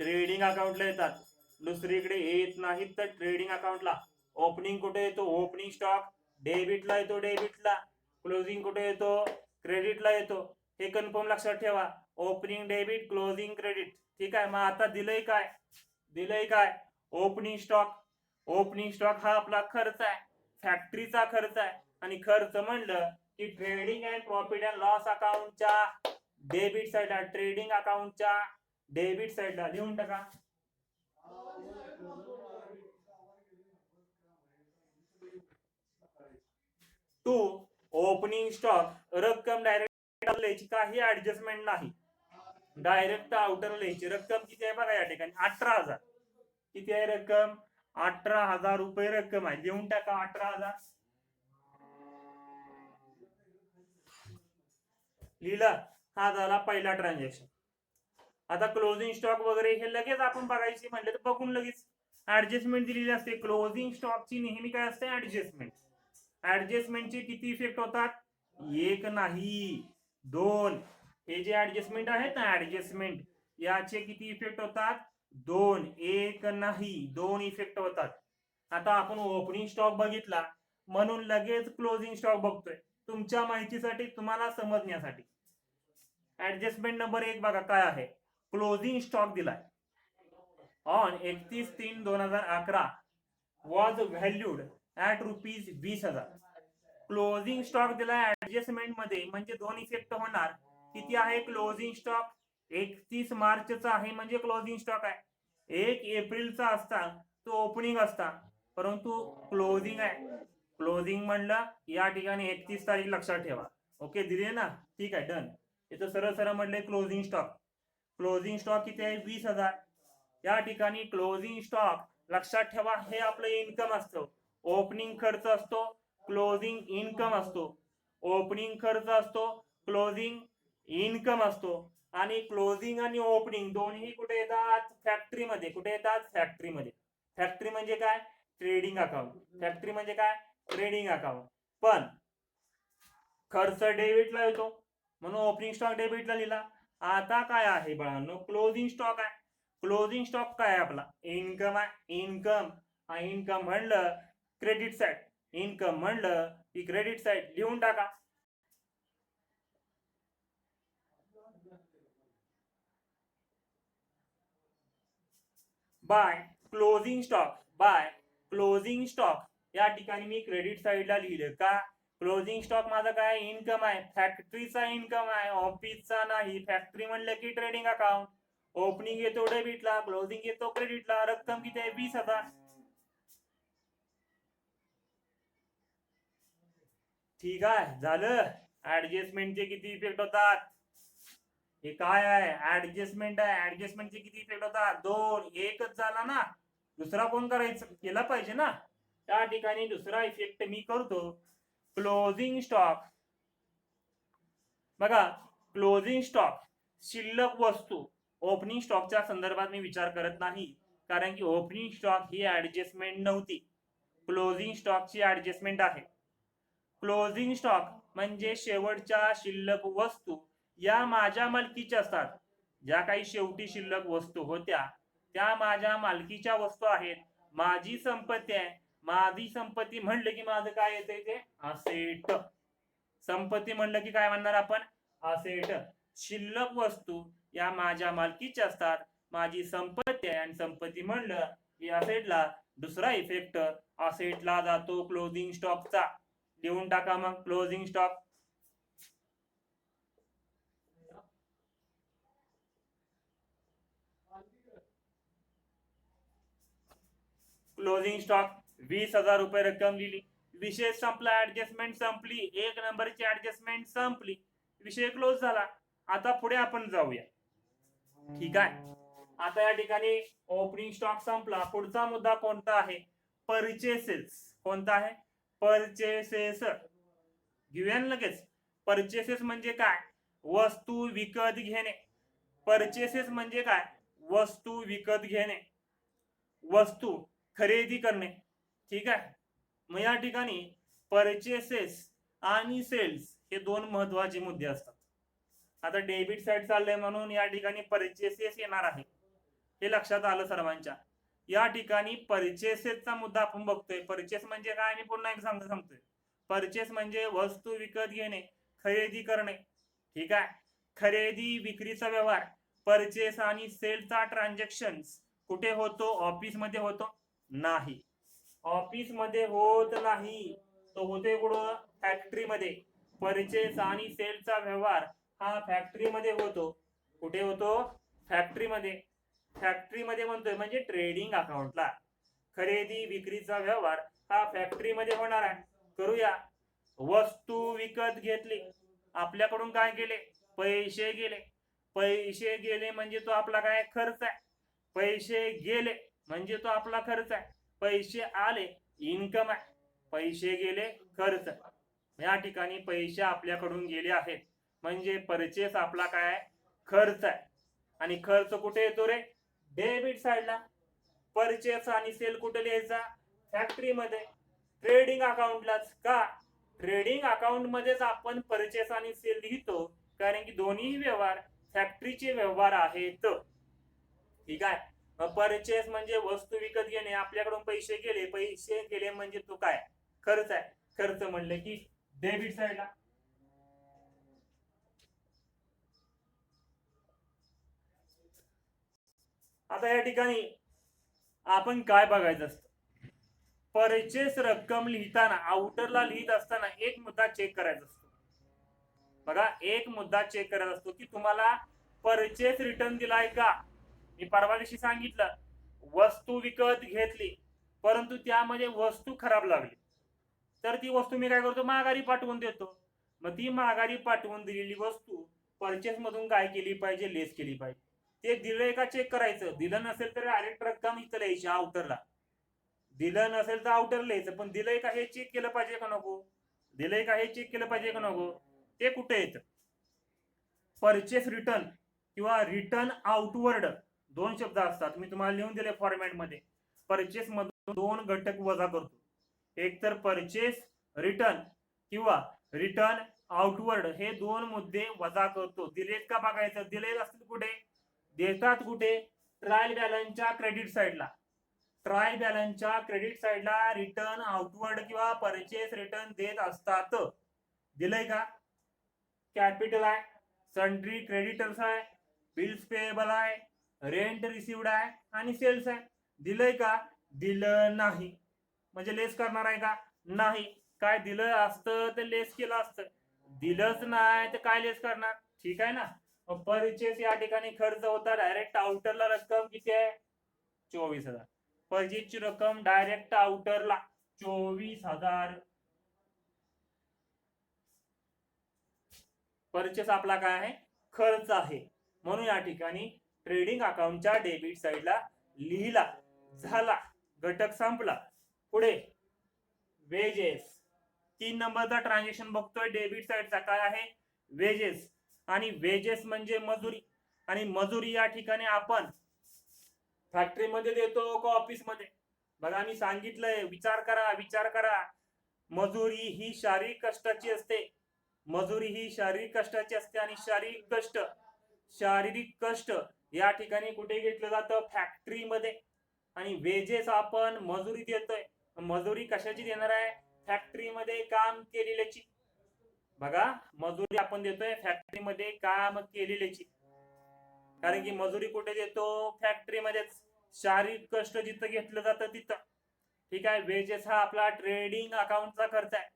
ट्रेडिंग अकाउंटला येतात, दुसरीकडे येत नाहीत. तर ट्रेडिंग अकाउंटला ओपनिंग कुठे येतो, ओपनिंग स्टॉक डेबिटला येतो, डेबिटला. क्लोजिंग कुठे येतो, क्रेडिटला येतो. हे कन्फर्म लक्षात ठेवा, ओपनिंग डेबिट, क्लोजिंग क्रेडिट. ठीक आहे. मग आता दिलंय काय ओपनिंग स्टॉक. ओपनिंग स्टॉक हा आपला खर्च आहे, फॅक्टरीचा खर्च आहे. आणि खर्च म्हणलं की trading and profit and loss अकाउंटच्या डेबिट साइडला, ट्रेडिंग अकाउंटच्या डेबिट साइडला लिहून टाका. टू ओपनिंग स्टॉक रक्कम डायरेक्ट लिहायची, काही ऍडजस्टमेंट नाही, डायरेक्ट आउटर लिहायची. रक्कम किती आहे बघा या ठिकाणी, 18,000. किती आहे रक्कम, 18,000 रुपये रक्कम आहे. लिहून टाका 18,000. लिहिला. हा झाला पहिला ट्रान्झॅक्शन. आता क्लोजिंग स्टॉक वगैरे हे लगेच आपण बघायची म्हणले तर बघून लगेच ऍडजस्टमेंट दिलेली असते. क्लोजिंग स्टॉकची नेहमी काय असते, ऍडजस्टमेंट. ऍडजस्टमेंटचे किती इफेक्ट होतात, एक नाही दोन. हे जे ऍडजस्टमेंट आहेत ना, ऍडजस्टमेंट, याचे किती इफेक्ट होतात, दोन. एक नाही दोन इफेक्ट होतात. आता आपण ओपनिंग स्टॉक बघितला म्हणून लगेच क्लोजिंग स्टॉक बघतोय, तुमच्या माहितीसाठी, तुम्हाला समजण्यासाठी. ऍडजस्टमेंट नंबर 1 बघा काय आहे, क्लोजिंग स्टॉक दिलाय on 31/3/2011 was valued at ₹20,000. Closing stock दिला ऍडजस्टमेंट मध्ये, म्हणजे दोन इफेक्ट होणार. किती आहे क्लोजिंग स्टॉक, 31 मार्चचा आहे म्हणजे क्लोजिंग स्टॉक आहे. 1 एप्रिलचा असता तो ओपनिंग असता, परंतु क्लोजिंग आहे. क्लोजिंग म्हणलं या ठिकाणी 31 तारीख लक्षात ठेवा. ओके, दिले ना, ठीक आहे, डन. इथं सरळ सरळ म्हटलंय क्लोजिंग स्टॉक. क्लोजिंग स्टॉक किती आहे, 20,000. या ठिकाणी क्लोजिंग स्टॉक लक्षात ठेवा, हे आपलं इन्कम असतं. ओपनिंग खर्च असतो, क्लोजिंग इन्कम असतो. ओपनिंग खर्च असतो, क्लोजिंग इन्कम असतो. आणि क्लोजिंग आणि ओपनिंग दोन्ही कुठे येतात, फॅक्टरीमध्ये. कुठे येतात, फॅक्टरीमध्ये. फॅक्टरी म्हणजे काय, ट्रेडिंग अकाउंट. फॅक्टरी म्हणजे काय, ट्रेडिंग अकाउंट. पण खर्च डेबिटला येतो म्हणून ओपनिंग स्टॉक डेबिटला लिहिला. आता काय आहे बाळांनो, क्लोजिंग स्टॉक आहे. क्लोजिंग स्टॉक काय आहे आपला, इन्कम आहे. इन्कम, इन्कम म्हणलं क्रेडिट साइड, इन्कम म्हणलं की क्रेडिट साइड. लिहून टाका. By closing stock, by closing stock या ठिकाणी मी क्रेडिट साइडला लिहिलं का, क्लोजिंग स्टॉक माझा काय, इन्कम आहे, फॅक्टरीचा इन्कम आहे, ऑफिसचा नाही. फॅक्टरी म्हणलं की ट्रेडिंग अकाउंट. ओपनिंग येतो डेबिटला, क्लोजिंग येतो क्रेडिटला. रक्कम किती आहे, 20,000. ठीक आहे, झालं. ऍडजस्टमेंटचे किती इफेक्ट होतात, हे काय आहे, ऍडजस्टमेंट आहे. ऍडजस्टमेंटचे किती इफेक्ट होतात, दोन. एकच झाला ना, दुसरा कोण करायचं, केला पाहिजे ना. त्या ठिकाणी दुसरा इफेक्ट मी करतो, क्लोजिंग स्टॉक. बघा, क्लोजिंग स्टॉक शिल्लक वस्तू. ओपनिंग स्टॉकच्या संदर्भात मी विचार करत नाही, कारण की ओपनिंग स्टॉक ही ऍडजस्टमेंट नव्हती. क्लोजिंग स्टॉकची ऍडजस्टमेंट आहे. क्लोजिंग स्टॉक म्हणजे शेवटच्या शिल्लक वस्तू या माझ्या मालकीच्या असतात. ज्या काही शेवटी शिल्लक वस्तू होत्या त्या माझ्या मालकीच्या वस्तू आहेत, माझी संपत्ती आहे. माझी संपत्ती म्हणलं की माझं काय येते, ते असेट. संपत्ती म्हणलं की काय म्हणणार आपण, असेट. शिल्लक वस्तू या माझ्या मालकीच्या असतात, माझी संपत्ती आहे. आणि संपत्ती म्हणलं की असेटला दुसरा इफेक्ट असेटला जातो, क्लोजिंग स्टॉकचा. लिहून टाका मग क्लोजिंग स्टॉक. क्लोजिंग स्टॉक 20,000 रुपये रक्कम लिहिली. विषय संपला, ऍडजस्टमेंट संपली, 1 नंबरची ऍडजस्टमेंट संपली, विषय क्लोज झाला. आता पुढे आपण जाऊया. ठीक आहे, आता या ठिकाणी ओपनिंग स्टॉक संपला. पुढचा मुद्दा कोणता आहे, परचेसेस. कोणता आहे? परचेसेस. घेऊया ना लगेच. परचेसेस म्हणजे काय? वस्तू विकत घेणे. परचेसेस म्हणजे काय? वस्तू विकत घेणे, वस्तू खरेदी करणे. ठीक आहे. मग या ठिकाणी परचेसेस आणि सेल्स हे दोन महत्वाचे मुद्दे असतात. आता डेबिट साइड चाललंय म्हणून या ठिकाणी परचेसेस येणार आहे, हे लक्षात आलं सर्वांच्या. या ठिकाणी परचेसेसचा मुद्दा आपण बघतोय. परचेस म्हणजे काय? मी पुन्हा एक सांगतोय. परचेस म्हणजे वस्तू विकत घेणे, खरेदी करणे. ठीक आहे. खरेदी विक्रीचा व्यवहार, परचेस आणि सेलचा ट्रान्झॅक्शन कुठे होतो? ऑफिस मध्ये होतो? नाही, ऑफिस मध्ये होत नाही. तो होते कुठं? फॅक्टरी मध्ये. परचेस आणि सेलचा व्यवहार हा फॅक्टरी मध्ये होतो. कुठे होतो? फॅक्टरी मध्ये. फॅक्टरी मध्ये म्हणतोय म्हणजे ट्रेडिंग अकाउंटला. खरेदी विक्रीचा व्यवहार हा फॅक्टरी मध्ये होणार आहे. करूया. वस्तू विकत घेतली, आपल्याकडून काय केले? पैसे गेले. पैसे गेले म्हणजे तो आपला काय? खर्च आहे. पैसे गेले म्हणजे तो आपला खर्च आहे. पैसे आले इन्कम आहे. पैसे गेले खर्च. या ठिकाणी पैसे आपल्याकडून गेले आहेत म्हणजे परचेस आपला काय? खर्च आहे. आणि खर्च कुठे येतो रे? डेबिट साइडला. परचेस आणि सेल कुठे लिहायचा? फॅक्टरी मध्ये, ट्रेडिंग अकाउंटलाच. का? ट्रेडिंग अकाउंट मध्येच आपण परचेस आणि सेल लिहितो, कारण की दोन्ही व्यवहार फॅक्टरीचे व्यवहार आहेत. ठीक आहे. परचेस म्हणजे वस्तू विकत घेणे, आपल्याकडून पैसे गेले. पैसे गेले म्हणजे तो काय? खर्च आहे. खर्च म्हणले की डेबिट साइडला. आता या ठिकाणी आपण काय बघायचं असतं? परचेस रक्कम लिहिताना, आउटरला लिहित असताना एक मुद्दा चेक करायचा असतो. बघा, एक मुद्दा चेक करायचा असतो की तुम्हाला परचेस रिटर्न दिलाय का? मी परवा दिवशी सांगितलं, वस्तू विकत घेतली परंतु त्यामध्ये वस्तू खराब लागली, तर ती वस्तू मी काय करतो? माघारी पाठवून देतो. मग ती माघारी पाठवून दिलेली वस्तू परचेस मधून काय केली पाहिजे? लेस केली पाहिजे. ते दिलंय का चेक करायचं. दिलं नसेल तर डायरेक्ट रक्कम इथं लिहायची आउटरला. दिलं नसेल तर आउटर लिहायचं, पण दिलंय का हे चेक केलं पाहिजे का नको? दिलंय का हे चेक केलं पाहिजे का नको? ते कुठे येतं? परचेस रिटर्न किंवा रिटर्न आउटवर्ड दोन शब्द असतात. मी तुम्हाला लिहून दिले फॉर्मॅट मध्ये. परचेस मधून दोन घटक वजा करतो, एक तर परचेस रिटर्न किंवा रिटर्न आउटवर्ड. हे दोन मुद्दे वजा करतो. दिलेत का बघायचं. दिले असतील कुठे? देतात कुठे? ट्रायल बॅलन्सच्या क्रेडिट साइडला. ट्रायल बॅलन्सच्या क्रेडिट साइडला रिटर्न आउटवर्ड किंवा परचेस रिटर्न देत असतात. दिलंय का? कॅपिटल आहे, सन्ड्री क्रेडिटर्स आहे, बिल्स पेएबल आहे, रेंट रिसिव्ड आहे आणि सेल्स आहे. दिलंय का? दिलं नाही. म्हणजे लेस करणार आहे का? नाही. काय दिलं असतं तर लेस केलं असतं. दिलंच नाही तर काय लेस करणार? ठीक आहे ना. परचेस या ठिकाणी खर्च होता. डायरेक्ट आउटरला रक्कम किती आहे? 24,000. परचेसची रक्कम डायरेक्ट आउटरला 24,000. परचेस आपला काय आहे? खर्च आहे. म्हणून या ठिकाणी ट्रेडिंग अकाउंटच्या डेबिट साइडला लिहिला. झाला, घटक संपला. पुढे वेजेस. 3 नंबरचा ट्रान्झॅक्शन बघतोय डेबिट साइडचा. काय आहे? वेजेस. आणि वेजेस म्हणजे मजुरी. आणि मजुरी या ठिकाणी आपण फॅक्टरी मध्ये देतो का ऑफिस मध्ये? बघा, मी सांगितलंय, विचार करा, विचार करा. मजुरी ही शारीरिक कष्टाची असते. मजुरी ही शारीरिक कष्टाची असते आणि शारीरिक कष्ट या ठिकाणी कुठे घेतलं जातं? फॅक्टरी मध्ये. आणि वेजेस आपण मजुरी देतोय. मजुरी कशाची देणार आहे? फॅक्टरी मध्ये काम केलेल्याची. बघा, मजुरी आपण देतोय फॅक्टरी मध्ये काम केलेल्याची. कारण की मजुरी कुठे देतो? फॅक्टरी मध्येच. शारीरिक कष्ट जिथं घेतलं जातं तिथं. ठीक आहे. वेजेस हा आपला ट्रेडिंग अकाउंटचा खर्च आहे.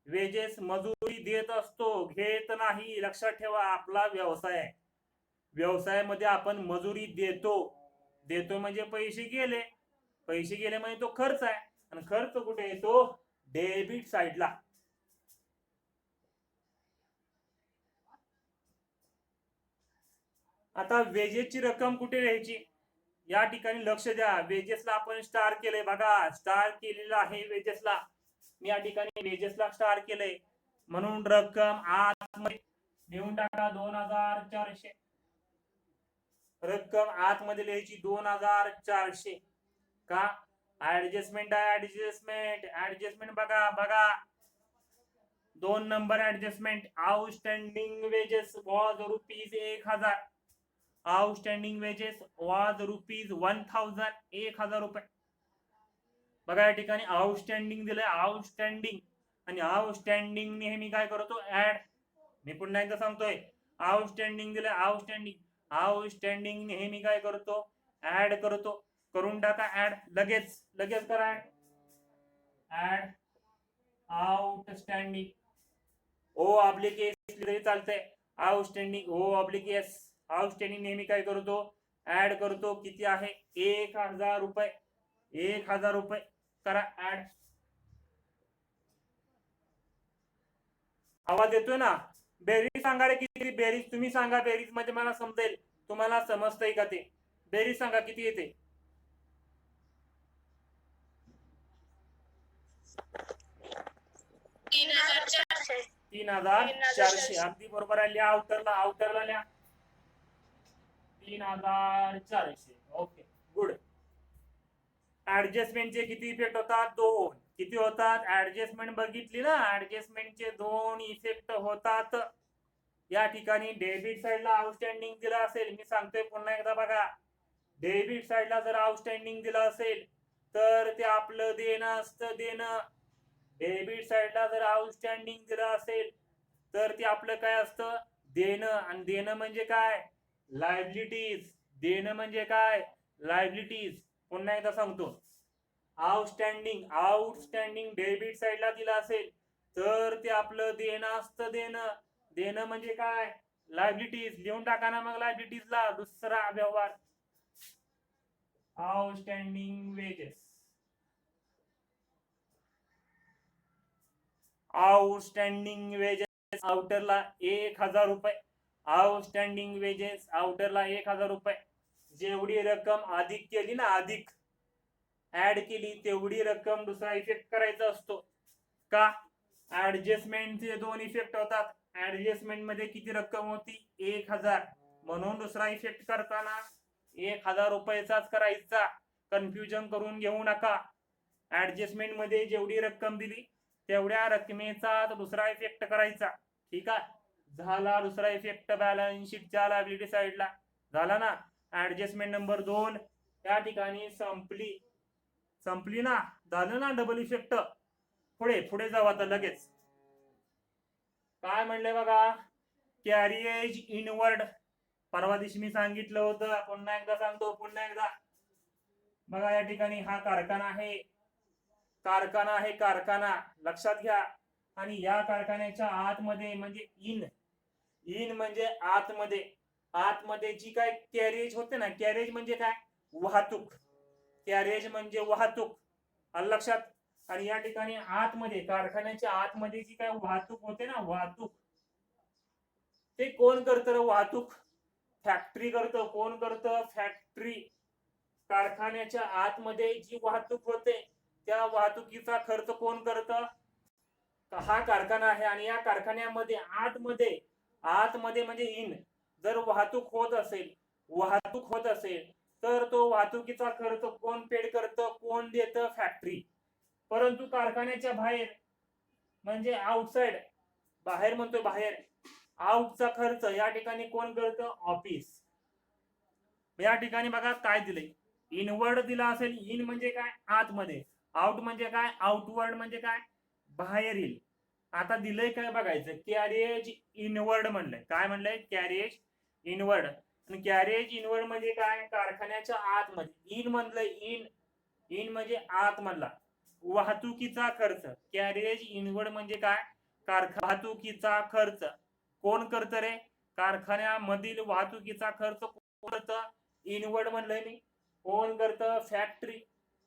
वेजेस मजुरी देत असतो, घेत नाही. लक्षात ठेवा, आपला व्यवसाय आहे. व्यवसायामध्ये आपण मजुरी देतो. देतो म्हणजे पैसे गेले. पैसे गेले म्हणजे तो खर्च आहे. आणि खर्च कुठे येतो? डेबिट साइडला. आता वेजेसची रक्कम कुठे लिहायची? या ठिकाणी लक्ष द्या. वेजेसला आपण स्टार केलंय. बघा, स्टार केलेलं आहे वेजेसला. मी या ठिकाणी वेजेसला स्टार केलंय म्हणून रक्कम आतमध्ये लिहून टाका 2400. रक्कम आतमध्ये लिहायची 2400. का ऍडजस्टमेंट आहे, ऍडजस्टमेंट बघा बघा 2 number adjustment. Outstanding wedges was ₹1000. Outstanding wedges was ₹1000. 1000 रुपये. बघा या ठिकाणी आउटस्टँडिंग दिलंय, आउटस्टँडिंग. आणि आउटस्टँडिंग नेहमी काय करतो ऍड. मी पुन्हा एकदा सांगतोय, आउटस्टँडिंग दिलंय, आउटस्टँडिंग. आउटस्टँडिंग नेहमी काय करतो ऍड करतो. करून टाका ऍड, लगेच लगेच करा ऍड. आउटस्टँडिंग ओ ऑब्लिक एस तरी चालतंय. आउटस्टँडिंग ओ ऑब्लिक एस. आउटस्टँडिंग नेहमी काय करतो ऍड करतो. किती आहे 1000 रुपये. 1000 रुपये करा ऍड. आवाज येतोय ना? बेरीज सांगा रे, किती बेरीज तुम्ही सांगा. बेरीज मध्ये मला समजेल, तुम्हाला समजतंय का ते. बेरीज सांगा किती येते. 3400. 3400. अगदी बरोबर आहे. लिहा आउटरला, आउटरला लिहा 3400. Okay good. ऍडजस्टमेंटचे किती इफेक्ट होतात 2. किती होतात ऍडजस्टमेंट बघितली ना, ऍडजस्टमेंटचे 2 इफेक्ट होतात. या ठिकाणी डेबिट साइडला आउटस्टँडिंग दिला असेल, मी सांगतोय पुन्हा एकदा बघा. डेबिट साइडला जर आउटस्टँडिंग दिला असेल तर ते आपलं देणं असतं, देणं. डेबिट साइडला जर आउटस्टँडिंग दिलं असेल तर ते आपलं काय असतं देणं. आणि देणं म्हणजे काय लायबिलिटीज. देणं म्हणजे काय लायबिलिटीज. पुन्हा एकदा सांगतो, आउटस्टँडिंग आउटस्टँडिंग डेबिट साइडला दिलं असेल तर ते आपलं देणं असतं, देणं. देणं म्हणजे काय लायबिलिटीज. लिहून टाका ना मग लायबिलिटीजला. दुसरा व्यवहार आउटस्टँडिंग वेजेस. आउटस्टँडिंग वेजेस आउटरला 1000 रुपये. आउटस्टँडिंग वेजेस आउटरला 1000 रुपये. जेवढी रक्कम अधिक केली ना, अधिक ऍड केली तेवढी रक्कम दुसरा इफेक्ट करायचा असतो. का ऍडजस्टमेंटचे 2 इफेक्ट होतात. ऍडजस्टमेंट मध्ये किती रक्कम होती 1000, म्हणून दुसरा इफेक्ट करताना 1000 रुपयाचाच करायचा. कन्फ्युजन करून घेऊ नका. ऍडजस्टमेंट मध्ये जेवढी रक्कम दिली तेवढ्या रकमेचा दुसरा इफेक्ट करायचा. ठीक आहे, झाला दुसरा इफेक्ट बॅलन्स शीटच्या लायबिलिटी साइडला. झाला ना. ऍडजस्टमेंट नंबर 2 या ठिकाणी संपली. संपली ना, झालं ना डबल इफेक्ट. पुढे पुढे जाऊ आता लगेच. काय म्हणलंय बघा, कॅरिएज इनवर्ड. परवा दिवशी मी सांगितलं होतं, पुन्हा एकदा सांगतो, पुन्हा एकदा बघा. या ठिकाणी हा कारखाना आहे, कारखाना आहे, कारखाना लक्षात घ्या. आणि या कारखान्याच्या आतमध्ये म्हणजे इन म्हणजे आतमध्ये. आतमध्ये जी काय कॅरेज होते ना, कॅरेज म्हणजे काय वाहतूक. कॅरेज म्हणजे वाहतूक, आलं लक्षात. आणि या ठिकाणी आतमध्ये कारखान्याच्या आतमध्ये जी काय वाहतूक होते ना, वाहतूक ते कोण करतं वाहतूक. फॅक्टरी करतं. कोण करतं फॅक्टरी. कारखान्याच्या आतमध्ये जी वाहतूक होते त्या वाहतुकीचा खर्च कोण करतं. हा कारखाना आहे. आणि या कारखान्यामध्ये आतमध्ये आतमध्ये म्हणजे जर वाहतूक होत असेल तर तो वाहतुकीचा खर्च कोण पेड करतं, कोण देतं फॅक्टरी. परंतु कारखान्याच्या बाहेर म्हणजे आउटसाइड, बाहेर म्हणतोय बाहेर, आउटचा खर्च या ठिकाणी कोण करतं ऑफिस. या ठिकाणी बघा काय दिलंय, इनवर्ड दिला असेल. इन म्हणजे काय आतमध्ये, आउट म्हणजे काय आउटवर्ड म्हणजे काय बाहेरील. आता दिलंय काय बघायचं, कॅरेज इनवर्ड म्हणलंय. काय म्हणलंय कॅरेज इनवर्ड. आणि कॅरेज इनवर्ड म्हणजे काय कारखान्याच्या आतमध्ये. इन म्हणलंय इन म्हणजे आत मधला वाहतुकीचा खर्च. कॅरेज इनवर्ड म्हणजे काय वाहतुकीचा खर्च कोण करतं रे, कारखान्यामधील वाहतुकीचा खर्च कोण करतं. इनवर्ड म्हणलंय मी. कोण करतं फॅक्टरी.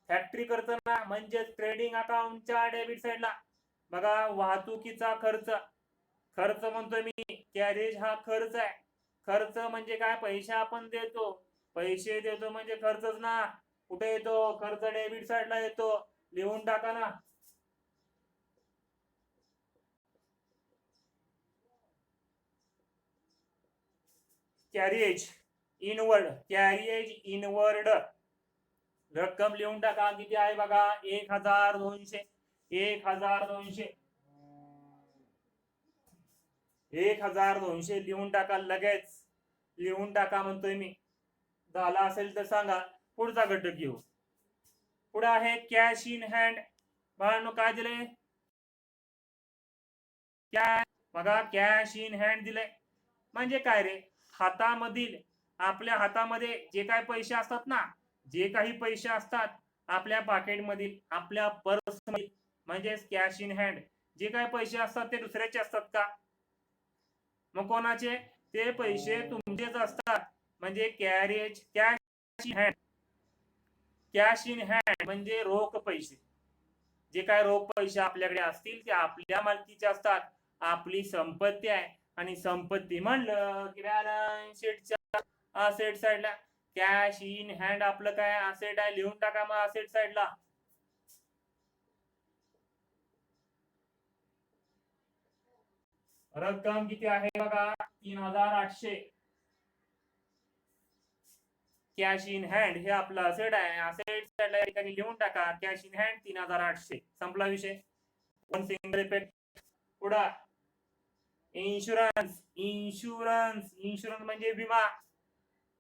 फॅक्टरी करतं ना, म्हणजे ट्रेडिंग अकाउंटच्या डेबिट साइडला बघा वाहतुकीचा खर्च. खर्च म्हणतोय मी, कॅरेज हा खर्च आहे. खर्च म्हणजे काय पैसे आपण देतो. पैसे देतो म्हणजे खर्चच ना. कुठे येतो खर्च डेबिट साइडला येतो. लिहून टाका ना. कॅरिएज इनवर्ड रक्कम लिहून टाका. किती आहे बघा 1200. 1200 लिहून टाका. लगेच लिहून टाका म्हणतोय मी. झाला असेल तर सांगा. पुढचा घटक घेऊ. पुढे आहे कॅश इन हँड. बाळांनो काय दिले? बघा कॅश इन हँड दिले म्हणजे काय रे? हातामधील आपल्या हातामध्ये जे काही पैसे असतात ना, जे काही पैसे असतात आपल्या पॉकेटमधील आपल्या पर्स मध्ये म्हणजेच कॅश इन हँड. जे काही पैसे असतात ते दुसऱ्याचे असतात का? मग कोणाचे? ते पैसे तुमचेच असतात. म्हणजे cash in hand. Cash in hand म्हणजे रोख पैसे. जे काय रोख पैसे आपल्याकडे असतील ते आपल्या मालकीचे असतात. आपली संपत्ती आहे. आणि संपत्ती म्हणलं की बॅलन्स शीटच्या असेट साइडला कॅश इन हँड आपलं काय असेट आहे. लिहून टाका मग असेट साइडला. रक्कम किती आहे बघा 3800. कॅश इन हँड हे आपलं असेट आहे. असेट साइडला या ठिकाणी लिहून टाका कॅश इन हँड 3800. संपला विषय. One single effect. पुढे इन्शुरन्स. इन्शुरन्स म्हणजे विमा.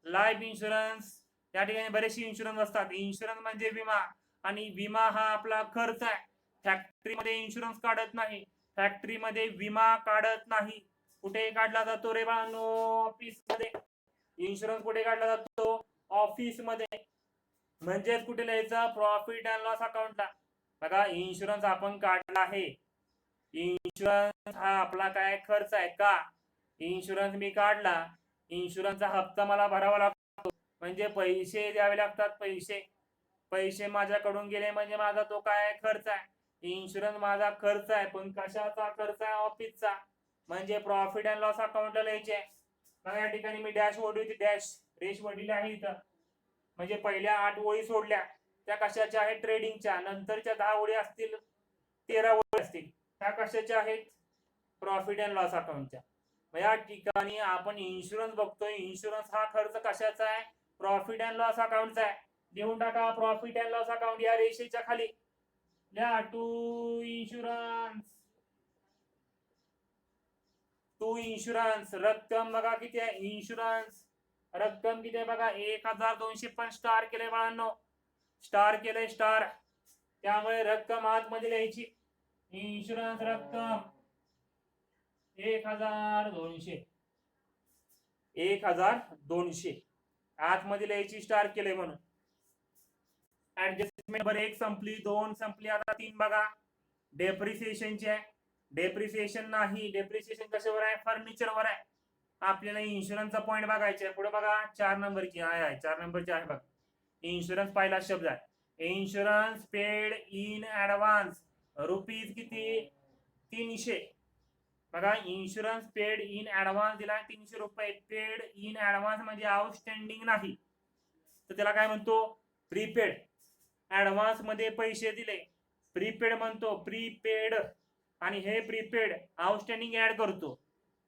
Life insurance. या ठिकाणी बरेचसे इन्शुरन्स असतात. इन्शुरन्स म्हणजे विमा. आणि विमा हा आपला खर्च आहे. फॅक्टरीमध्ये इन्शुरन्स काढत नाही. फॅक्टरीमध्ये विमा काढत नाही. कुठे काढला जातो रे बाळांनो? ऑफिस मध्ये. इन्शुरन्स कुठे काढला जातो? ऑफिस मध्ये. म्हणजेच कुठे लिहायचं? प्रॉफिट अँड लॉस अकाउंटला. बघा इन्शुरन्स आपण काढला आहे. इन्शुरन्स हा आपला काय खर्च आहे का? इन्शुरन्स मी काढला. इन्शुरन्सचा हप्ता मला भरावा लागतो. म्हणजे पैसे द्यावे लागतात. पैसे माझ्याकडून गेले म्हणजे माझा तो काय खर्च आहे. इन्शुरन्स माझा खर्च आहे. पण कशाचा खर्च आहे? ऑफिसचा. म्हणजे प्रॉफिट अँड लॉस अकाउंटला लिहायचे. या ठिकाणी मी डॅश वडली. डॅश रेश वडलेली आहे इथं. म्हणजे पहिल्या 8 ओळी सोडल्या त्या कशाच्या आहेत? ट्रेडिंगच्या. नंतरच्या 10 ओळी असतील 13 ओळी असतील त्या कशाच्या आहेत? प्रॉफिट अँड लॉस अकाउंटच्या. या ठिकाणी आपण इन्शुरन्स बघतोय. इन्शुरन्स हा खर्च कशाचा आहे? प्रॉफिट अँड लॉस अकाउंटचा आहे. लिहून टाका प्रॉफिट अँड लॉस अकाउंट या रेषेच्या खाली. लिहा टू इन्शुरन्स. रक्कम बघा किती आहे? इन्शुरन्स रक्कम किती आहे बघा 1200. पण स्टार केले बाळांनो. स्टार केले स्टार. त्यामुळे रक्कम आतमध्ये लिहायची. इन्शुरन्स रक्कम 1200. 1200 आतमध्ये लिहायची. स्टार केले म्हणून. ऍडजस्टमेंट नंबर 1 संपली. 2 संपली. आता 3 बघा डेप्रिसिएशनची आहे. डेप्रिसिएशन नाही. डेप्रिसिएशन कशावर आहे? फर्निचरवर आहे. आपल्याला इन्शुरन्सचा पॉइंट बघायचा. पुढे बघा 4 नंबरची आहे. 4 नंबरची आहे बघा. इन्शुरन्स पहिला शब्द आहे. Insurance paid in advance rupees किती? 300. बघा इन्शुरन्स पेड इन ऍडव्हान्स दिला 300 रुपये. पेड इन ऍडव्हान्स म्हणजे आउटस्टँडिंग नाही. तर त्याला काय म्हणतो? प्रीपेड. ऍडव्हान्स मध्ये पैसे दिले प्रीपेड म्हणतो. प्रीपेड. आणि हे प्रीपेड आउटस्टँडिंग ऍड करतो.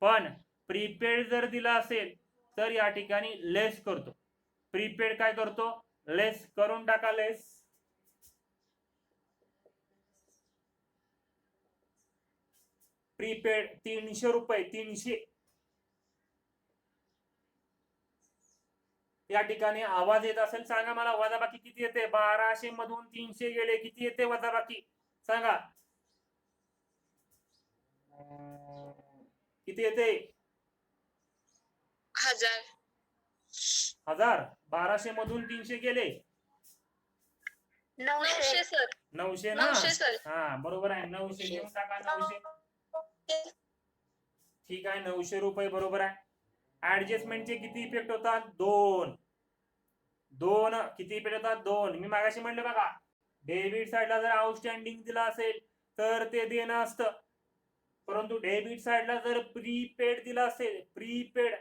पण प्रीपेड जर दिला असेल तर या ठिकाणी लेस करतो. प्रीपेड काय करतो? लेस करून टाका. लेस. प्रीपेड 300 रुपये. 300 या ठिकाणी आवाज येत असेल सांगा मला. वजाबाकी किती येते? 1200 मधून 300 गेले. किती येते वजाबाकी? सांगा किती येते? 1000. 1200 मधून 300 गेले 900 सर. 900 ना. 900 सर. हा बरोबर आहे. 900 घेऊन टाका. 900 ठीक आहे. 900 रुपये बरोबर आहे. ऍडजस्टमेंटचे किती इफेक्ट होतात? 2. किती इफेक्ट होतात? 2. मी मागाशी म्हणलं बघा डेबिट साइडला जर आउटस्टँडिंग दिला असेल तर ते देणं असतं. परंतु डेबिट साइडला जर प्रीपेड दिला असेल प्रीपेड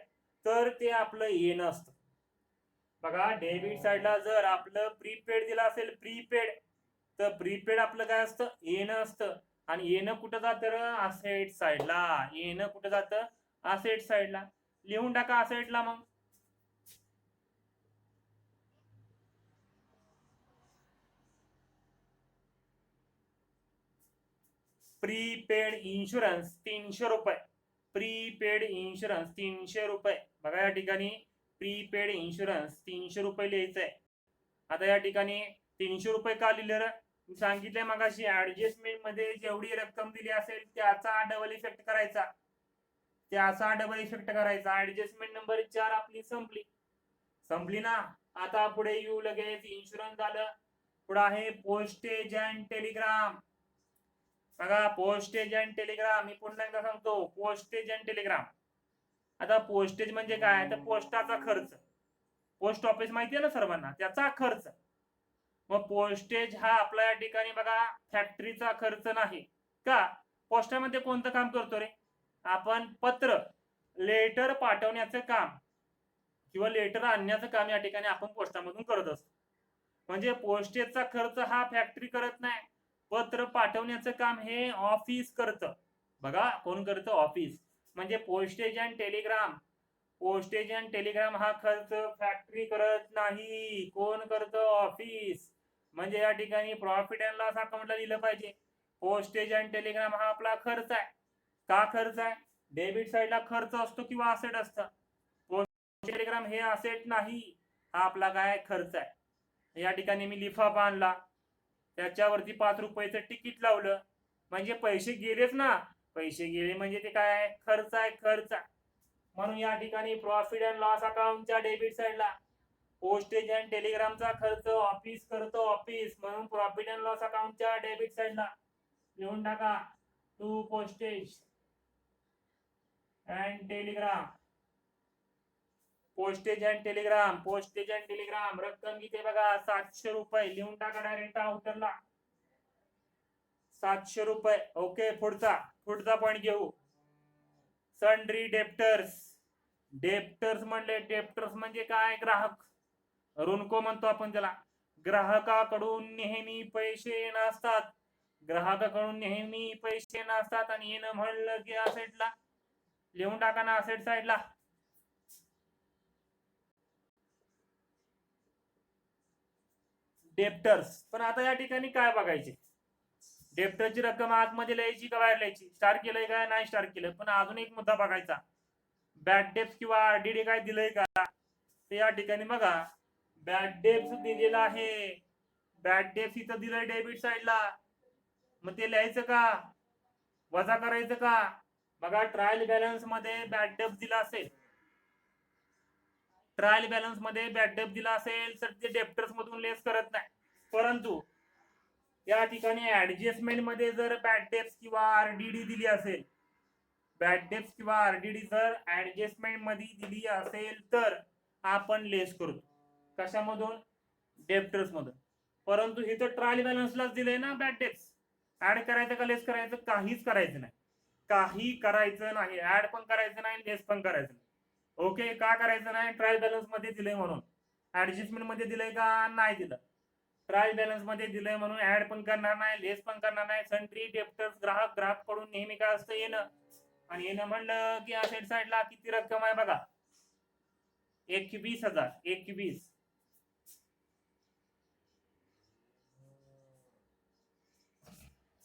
तर ते आपलं येणं असतं. बघा डेबिट साइडला जर आपलं प्रीपेड दिला असेल प्रीपेड तर प्रीपेड आपलं काय असतं? येणं असतं. आणि येणं कुठं जातं? असेट साइडला. येणं कुठं जातं? असेट साइडला. लिहून टाका असेटला. मग प्रीपेड इन्शुरन्स 300 रुपये. प्रीपेड इन्शुरन्स 300 रुपये. बघा या ठिकाणी प्रीपेड इन्शुरन्स 300 रुपये लिहायचं आहे. आता या ठिकाणी 300 रुपये का लिहिलं? मी सांगितलंय मगाशी ऍडजस्टमेंट मध्ये जेवढी रक्कम दिली असेल त्याचा डबल इफेक्ट करायचा. ऍडजस्टमेंट नंबर 4 आपली संपली ना. आता पुढे येऊ लगेच इन्शुरन्स झालं. पुढे आहे पोस्टेज अँड टेलिग्राम. बघा पोस्टेज अँड टेलिग्राम मी पुन्हा एकदा सांगतो, पोस्टेज अँड टेलिग्राम. आता पोस्टेज म्हणजे काय? तर पोस्टाचा खर्च. पोस्ट ऑफिस माहिती आहे ना सर्वांना, त्याचा खर्च. मग पोस्टेज हा आपल्या या ठिकाणी बघा फॅक्टरीचा खर्च नाही का. पोस्टामध्ये कोणतं काम करतो रे आपण? पत्र लेटर पाठवण्याचं काम किंवा लेटर आणण्याचं काम या ठिकाणी आपण पोस्टामधून करत असतो. म्हणजे पोस्टेजचा खर्च हा फॅक्टरी करत नाही, पत्र पाठवण्याचं काम हे ऑफिस करतं. बघा कोण करतं? ऑफिस. म्हणजे पोस्टेज अँड टेलिग्राम हा खर्च फॅक्टरी करत नाही. कोण करतं? ऑफिस. म्हणजे या ठिकाणी प्रॉफिट अँड लॉस अकाउंटला लिहिलं पाहिजे पोस्टेज अँड टेलिग्राम हा आपला खर्च आहे. का खर्च आहे? डेबिट साइडला खर्च असतो किंवा असेट असतं. पोस्टेज टेलिग्राम हे असेट नाही, हा आपला काय खर्च आहे. या ठिकाणी मी लिफाफा आणला, त्याच्यावरती 5 रुपयाचं तिकीट लावलं, म्हणजे पैसे गेलेच ना. पैसे गेले म्हणजे ते काय आहे? खर्च आहे, खर्च. म्हणून या ठिकाणी प्रॉफिट अँड लॉस अकाउंटच्या डेबिट साइडला पोस्टेज अँड टेलिग्रामचा खर्च ऑफिस करतो, ऑफिस. म्हणून प्रॉफिट अँड लॉस अकाउंटच्या डेबिट साइडला लिहून टाका to postage and telegram. Postage and telegram रक्कम किती बघा 700 रुपये. लिहून टाका डायरेक्ट आउटरला 700 रुपये. ओके पुढचा पॉईंट घेऊ. सन्ड्री डेप्टर्स म्हणजे काय? ग्राहक. ऋणको म्हणतो आपण त्याला. ग्राहकाकडून नेहमी पैसे नसतात आणि येणं म्हणलं की असेटला लिहून टाका ना, असेट साइडला. डेप्टर्स. पण आता या ठिकाणी काय बघायचे? डेप्टरची रक्कम आतमध्ये लिहायची का बाहेर लिहायची? स्टार केलंय का नाही स्टार केलं? पण अजून एक मुद्दा बघायचा, बॅड डेप्स किंवा आरडीडी काय दिलंय का? ते या ठिकाणी बघा बॅड डेप्स दिलेला आहे. बॅड डेप्स इथं दिलंय डेबिट साइडला. मग ते लिहायचं का वजा करायचं का? बघा ट्रायल बॅलन्स मध्ये बॅड डेप्स दिला असेल, तर ते डेप्टर्स मधून लेस करत नाही. परंतु या ठिकाणी ऍडजस्टमेंट मध्ये जर बॅड डेप्स किंवा आरडीडी दिली असेल, जर ऍडजस्टमेंट मध्ये दिली असेल तर आपण लेस करतो. कशामधून? डेप्टर्स मधून. परंतु हे तर ट्रायल बॅलन्सलाच दिलंय ना बॅड डेप्स. ऍड करायचं का लेस करायचं? काहीच करायचं नाही. ऍड पण करायचं नाही, लेस पण करायचं नाही. ओके, का करायचं नाही? ट्रायल बॅलन्स मध्ये दिलंय म्हणून. ऍडजस्टमेंट मध्ये दिलंय का? नाही दिलं. ट्रायल बॅलन्स मध्ये दिलंय म्हणून ऍड पण करणार नाही, लेस पण करणार नाही. सन्ड्री डेप्टर्स ग्राहक कडून नेहमी काय असतं? येणं. आणि येणं म्हणलं की असेट साइडला किती रक्कम आहे बघा 21,000.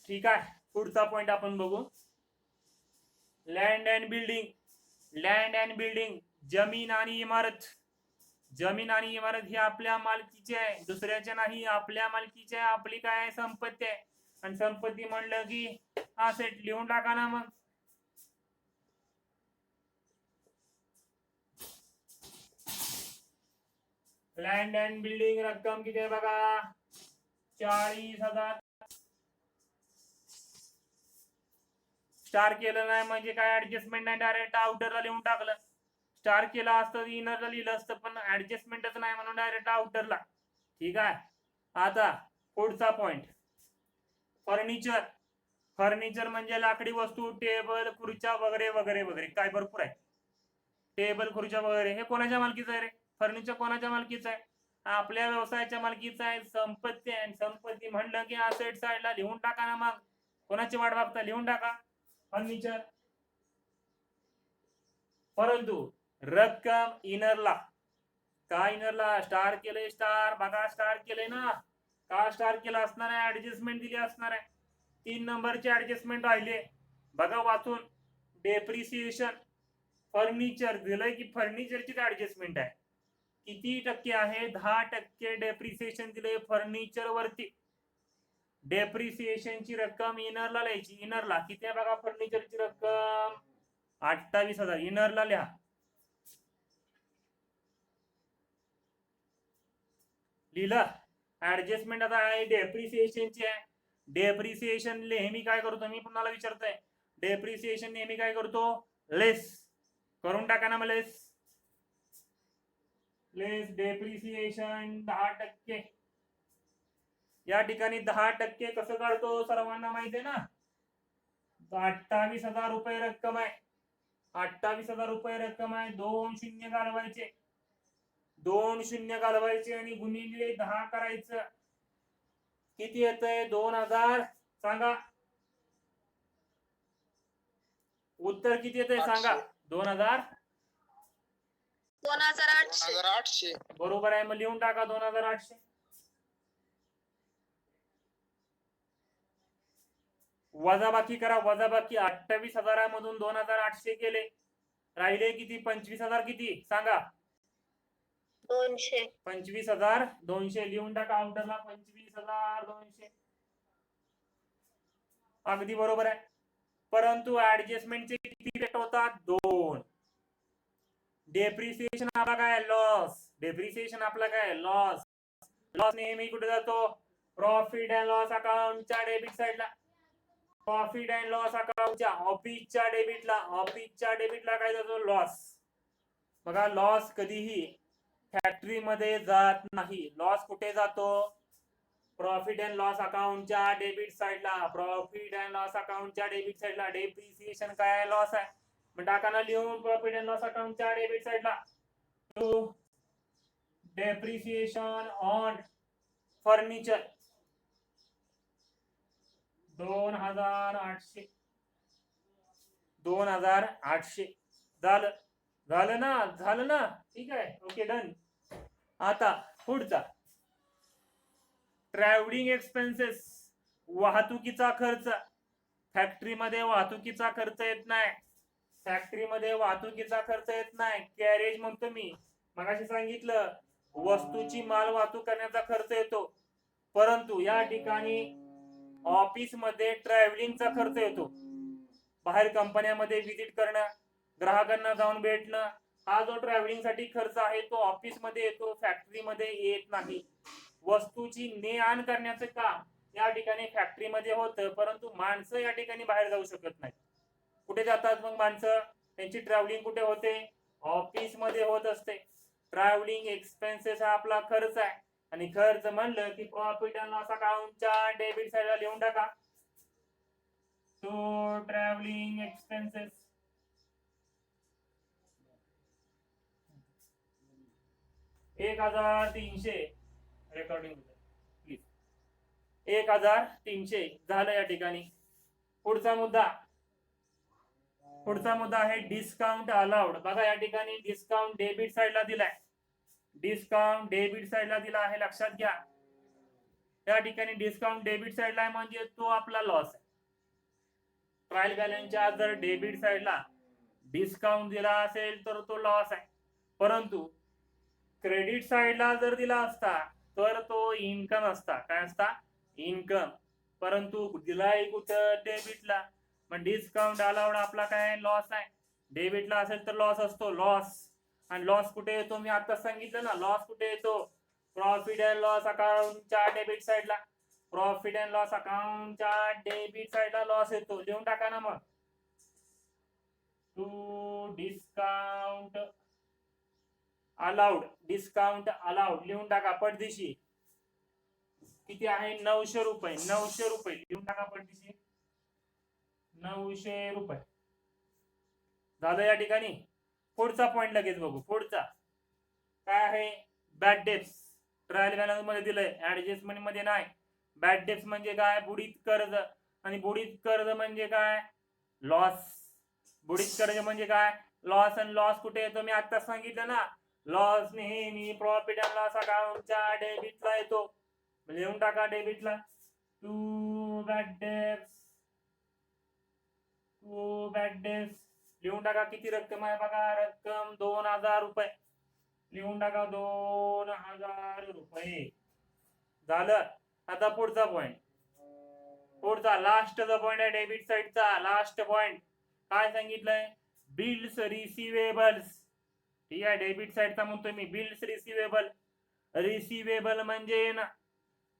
ठीक आहे, पुढचा पॉइंट आपण बघू. Land and building. जमीन आणि इमारत ही आपल्या मालकीची आहे, दुसऱ्याच्या नाही. आपल्या मालकीची आहे. आपली काय संपत्ती आहे. आणि संपत्ती म्हणलं की असेट लिहून टाका ना. मग लँड अँड बिल्डिंग रक्कम किती आहे बघा 40,000. स्टार केलं नाही म्हणजे काय? ऍडजस्टमेंट नाही, डायरेक्ट आउटरला लिहून टाकलं. स्टार केला असतं इनरला लिहिलं असतं, पण ऍडजस्टमेंटच नाही म्हणून डायरेक्ट आउटरला. ठीक आहे. आता पुढचा पॉइंट, फर्निचर म्हणजे लाकडी वस्तू, टेबल खुर्च्या वगैरे वगैरे वगैरे. काय भरपूर आहे. टेबल खुर्च्या वगैरे हे कोणाच्या मालकीचं आहे रे? फर्निचर कोणाच्या मालकीचं आहे? आपल्या व्यवसायाच्या मालकीचं आहे. संपत्ती आहे. संपत्ती म्हणलं की असेट साइडला लिहून टाका ना. मग कोणाची वाट बघता? लिहून टाका फर्निचर. परंतु रक्कम इनरला. का इनरला? स्टार केलंय. बघा स्टार केलंय ना. का स्टार केलं असणार आहे? ऍडजस्टमेंट दिली असणार आहे. 3 नंबरचे ऍडजस्टमेंट राहिले बघा वाचून. डेप्रिसिएशन फर्निचर दिलंय की फर्निचरची ऍडजस्टमेंट आहे. किती टक्के आहे? 10% डेप्रिसिएशन दिले फर्निचर वरती. डेप्रिसिएशनची रक्कम इनरला लिहायची. इनरला किती आहे बघा फर्निचरची रक्कम? 28,000. इनरला लिहा. लिहिलं. ऍडजस्टमेंट आता आहे डेप्रिसिएशनची आहे. डेप्रिसिएशन नेहमी काय करतो मी पुन्हा विचारतोय. डेप्रिसिएशन नेहमी काय करतो? लेस करून टाका ना मला. लेस डेप्रिसिएशन 10%. या ठिकाणी 10% कसं काढतो सर्वांना माहिती आहे ना. 28,000 रुपये रक्कम आहे. 28,000 रुपये रक्कम आहे. 2 शून्य घालवायचे. 2 शून्य घालवायचे आणि गुणिले 10 करायचं. किती येतंय? 2,000. सांगा उत्तर किती येतंय सांगा. 2,000. 2,800. बरोबर आहे. मग लिहून टाका 2,800. वजाबाकी करा. वजाबाकी 28,000 मधून 2,800 केले. राहिले किती? 25,000. किती सांगा? 200. 25,200 लिहून टाका काउंटरला. 25,200 अगदी बरोबर आहे. परंतु ऍडजस्टमेंटचे किती रेट होतात? 2. डेप्रिसिएशन आपला काय? लॉस. डेप्रिसिएशन आपला काय? लॉस. लॉस नेहमी कुठे जातो? प्रॉफिट अँड लॉस अकाउंटच्या डेबिट साइडला. प्रॉफिट अँड लॉस अकाउंटच्या ऑफिसच्या डेबिटला. ऑफिसच्या डेबिटला काय जातो? लॉस. बघा लॉस कधीही फॅक्टरी मध्ये जात नाही. लॉस कुठे जातो? प्रॉफिट अँड लॉस अकाउंटच्या डेबिट साइडला. प्रॉफिट अँड लॉस अकाउंटच्या डेबिट साइडला. डेप्रिसिएशन काय? लॉस आहे. मग टाकाना लिहून प्रॉफिट अँड लॉस अकाउंटच्या डेबिट साइडला. To depreciation on furniture 2,800. 2,800 झालं. झालं ना? झालं ना? ठीक आहे. Okay done. आता पुढचा ट्रॅव्हलिंग एक्सपेन्सेस. वाहतुकीचा खर्च. फॅक्टरीमध्ये वाहतुकीचा खर्च येत नाही. फॅक्टरीमध्ये वाहतुकीचा खर्च येत नाही. कॅरेज म्हणतो मी. मगाशी सांगितलं वस्तूची माल वाहतूक करण्याचा खर्च येतो. परंतु या ठिकाणी ऑफिस मध्ये ट्रॅव्हलिंगचा खर्च येतो. बाहेर कंपन्यामध्ये व्हिजिट करणं, ग्राहकांना जाऊन भेटणं, हा जो ट्रॅव्हलिंग साठी खर्च आहे तो ऑफिस मध्ये येतो. फॅक्टरीमध्ये येत नाही. वस्तूची ने आण करण्याचं काम या ठिकाणी फॅक्टरीमध्ये होतं. परंतु माणसं या ठिकाणी बाहेर जाऊ शकत नाही. कुठे जातात मग माणसं? त्यांची ट्रॅव्हलिंग कुठे होते? ऑफिस मध्ये होत असते. ट्रॅव्हलिंग एक्सपेन्सेस हा आपला खर्च आहे. आणि खर्च म्हणलं की प्रॉफिट अँड लॉस अकाउंटच्या डेबिट साइडला लिहून टाका. तो ट्रॅव्हलिंग एक्सपेन्सेस 1,300. Recording please. 1,300 झालं या ठिकाणी. पुढचा मुद्दा. पुढचा मुद्दा आहे डिस्काउंट अलाउड. बघा या ठिकाणी डिस्काउंट डेबिट साइडला दिलाय. डिस्काउंट डेबिट साइडला दिला आहे. लक्षात घ्या. या ठिकाणी डिस्काउंट डेबिट साइडला आहे म्हणजे तो आपला लॉस आहे. ट्रायल बॅलन्सच्या जर डेबिट साइडला डिस्काउंट दिला असेल तर तो लॉस आहे. परंतु क्रेडिट साइडला जर दिला असता तर तो इन्कम असता. काय असता? इन्कम. परंतु दिलाय कुठं? डेबिटला. मग डिस्काउंट अलाउड आपला काय? लॉस आहे. डेबिटला असेल तर लॉस असतो. लॉस. आणि लॉस कुठे येतो? मी आता सांगितलं ना. लॉस कुठे येतो? प्रॉफिट अँड लॉस अकाउंटच्या डेबिट साइडला. प्रॉफिट अँड लॉस अकाउंटच्या डेबिट साइडला लॉस येतो. लिहून टाका ना मग. To discount allowed. Discount allowed लिहून टाका पटदिशी. किती आहे? 900 रुपये. 900 रुपये लिहून टाका पटदिशी. 900 रुपये झालं या ठिकाणी. पुढचा पॉइंट लगेच बघू. पुढचा काय आहे? Bad depths. ट्रायल बॅलन्स मध्ये दिलंय, ऍडजस्टमेंट मध्ये नाही. बॅड डेप्स म्हणजे काय? बुडीत कर्ज. आणि बुडीत कर्ज म्हणजे काय? लॉस. बुडीत कर्ज म्हणजे काय? लॉस. आणि लॉस कुठे येतो? मी आता सांगितलं ना. लॉस नेहमी प्रॉफिट अँड लॉस अकाउंटच्या डेबिटला येतो. लिहून टाका डेबिटला. To bad debts, to bad debts. लिहून टाका किती रक्कम आहे बघा. रक्कम 2000 रुपये. लिहून टाका 2000 रुपये. झालं. आता पुढचा पॉइंट. पुढचा लास्टचा पॉइंट आहे डेबिट साइडचा. लास्ट पॉइंट काय सांगितलंय? Bills receivables. ठीक आहे, डेबिट साइडचा म्हणतोय मी. Bills receivable. रिसिवेबल म्हणजे ना,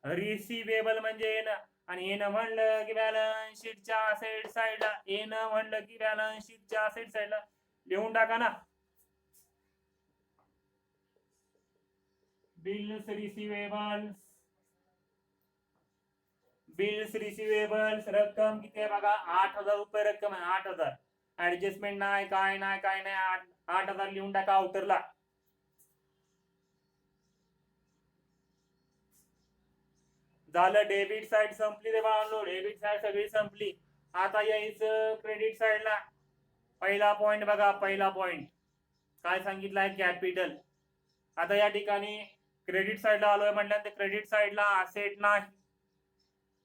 रिसिवेबल म्हणजे ना, आणि येणं म्हणलं की बॅलन्स शीटच्या असेट साइडला. येणं म्हणलं की बॅलन्स शीटच्या असेट साइडला. लिहून टाका ना. Bills receivables. Bills receivables. रक्कम किती आहे बघा? 8000 रुपये रक्कम आहे. 8000. ऍडजस्टमेंट नाही, काय नाही, काय नाही. 8000 लिहून टाका आउटरला. झालं. डेबिट साइड संपली रे बाळांनो. डेबिट साइड सगळी संपली. आता यायचं क्रेडिट साइडला. पहिला पॉइंट बघा. पहिला पॉइंट काय सांगितलंय? कॅपिटल. आता या ठिकाणी क्रेडिट साइडला आलोय म्हटल्यानंतर क्रेडिट साइडला असेट नाही,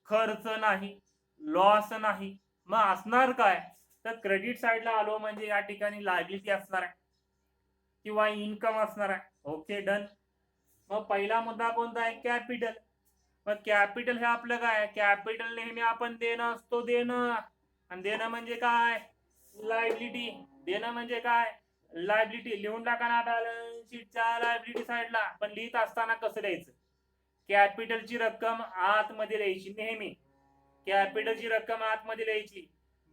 खर्च नाही, लॉस नाही. मग असणार काय? तर क्रेडिट साइडला आलो म्हणजे या ठिकाणी लायबिलिटी असणार आहे किंवा इन्कम असणार आहे. Okay, done. मग पहिला मुद्दा कोणता आहे? कॅपिटल. मग कॅपिटल हे आपलं काय? कॅपिटल नेहमी आपण देणं असतो. देणं. आणि देणं म्हणजे काय? लायबिलिटी. देणं म्हणजे काय? लायबिलिटी. लिहून टाका ना बॅलन्स शीटच्या लायबिलिटी साइडला. पण लिहित असताना कसं लिहायचं? कॅपिटलची रक्कम आतमध्ये लिहायची नेहमी. कॅपिटलची रक्कम आतमध्ये लिहायची,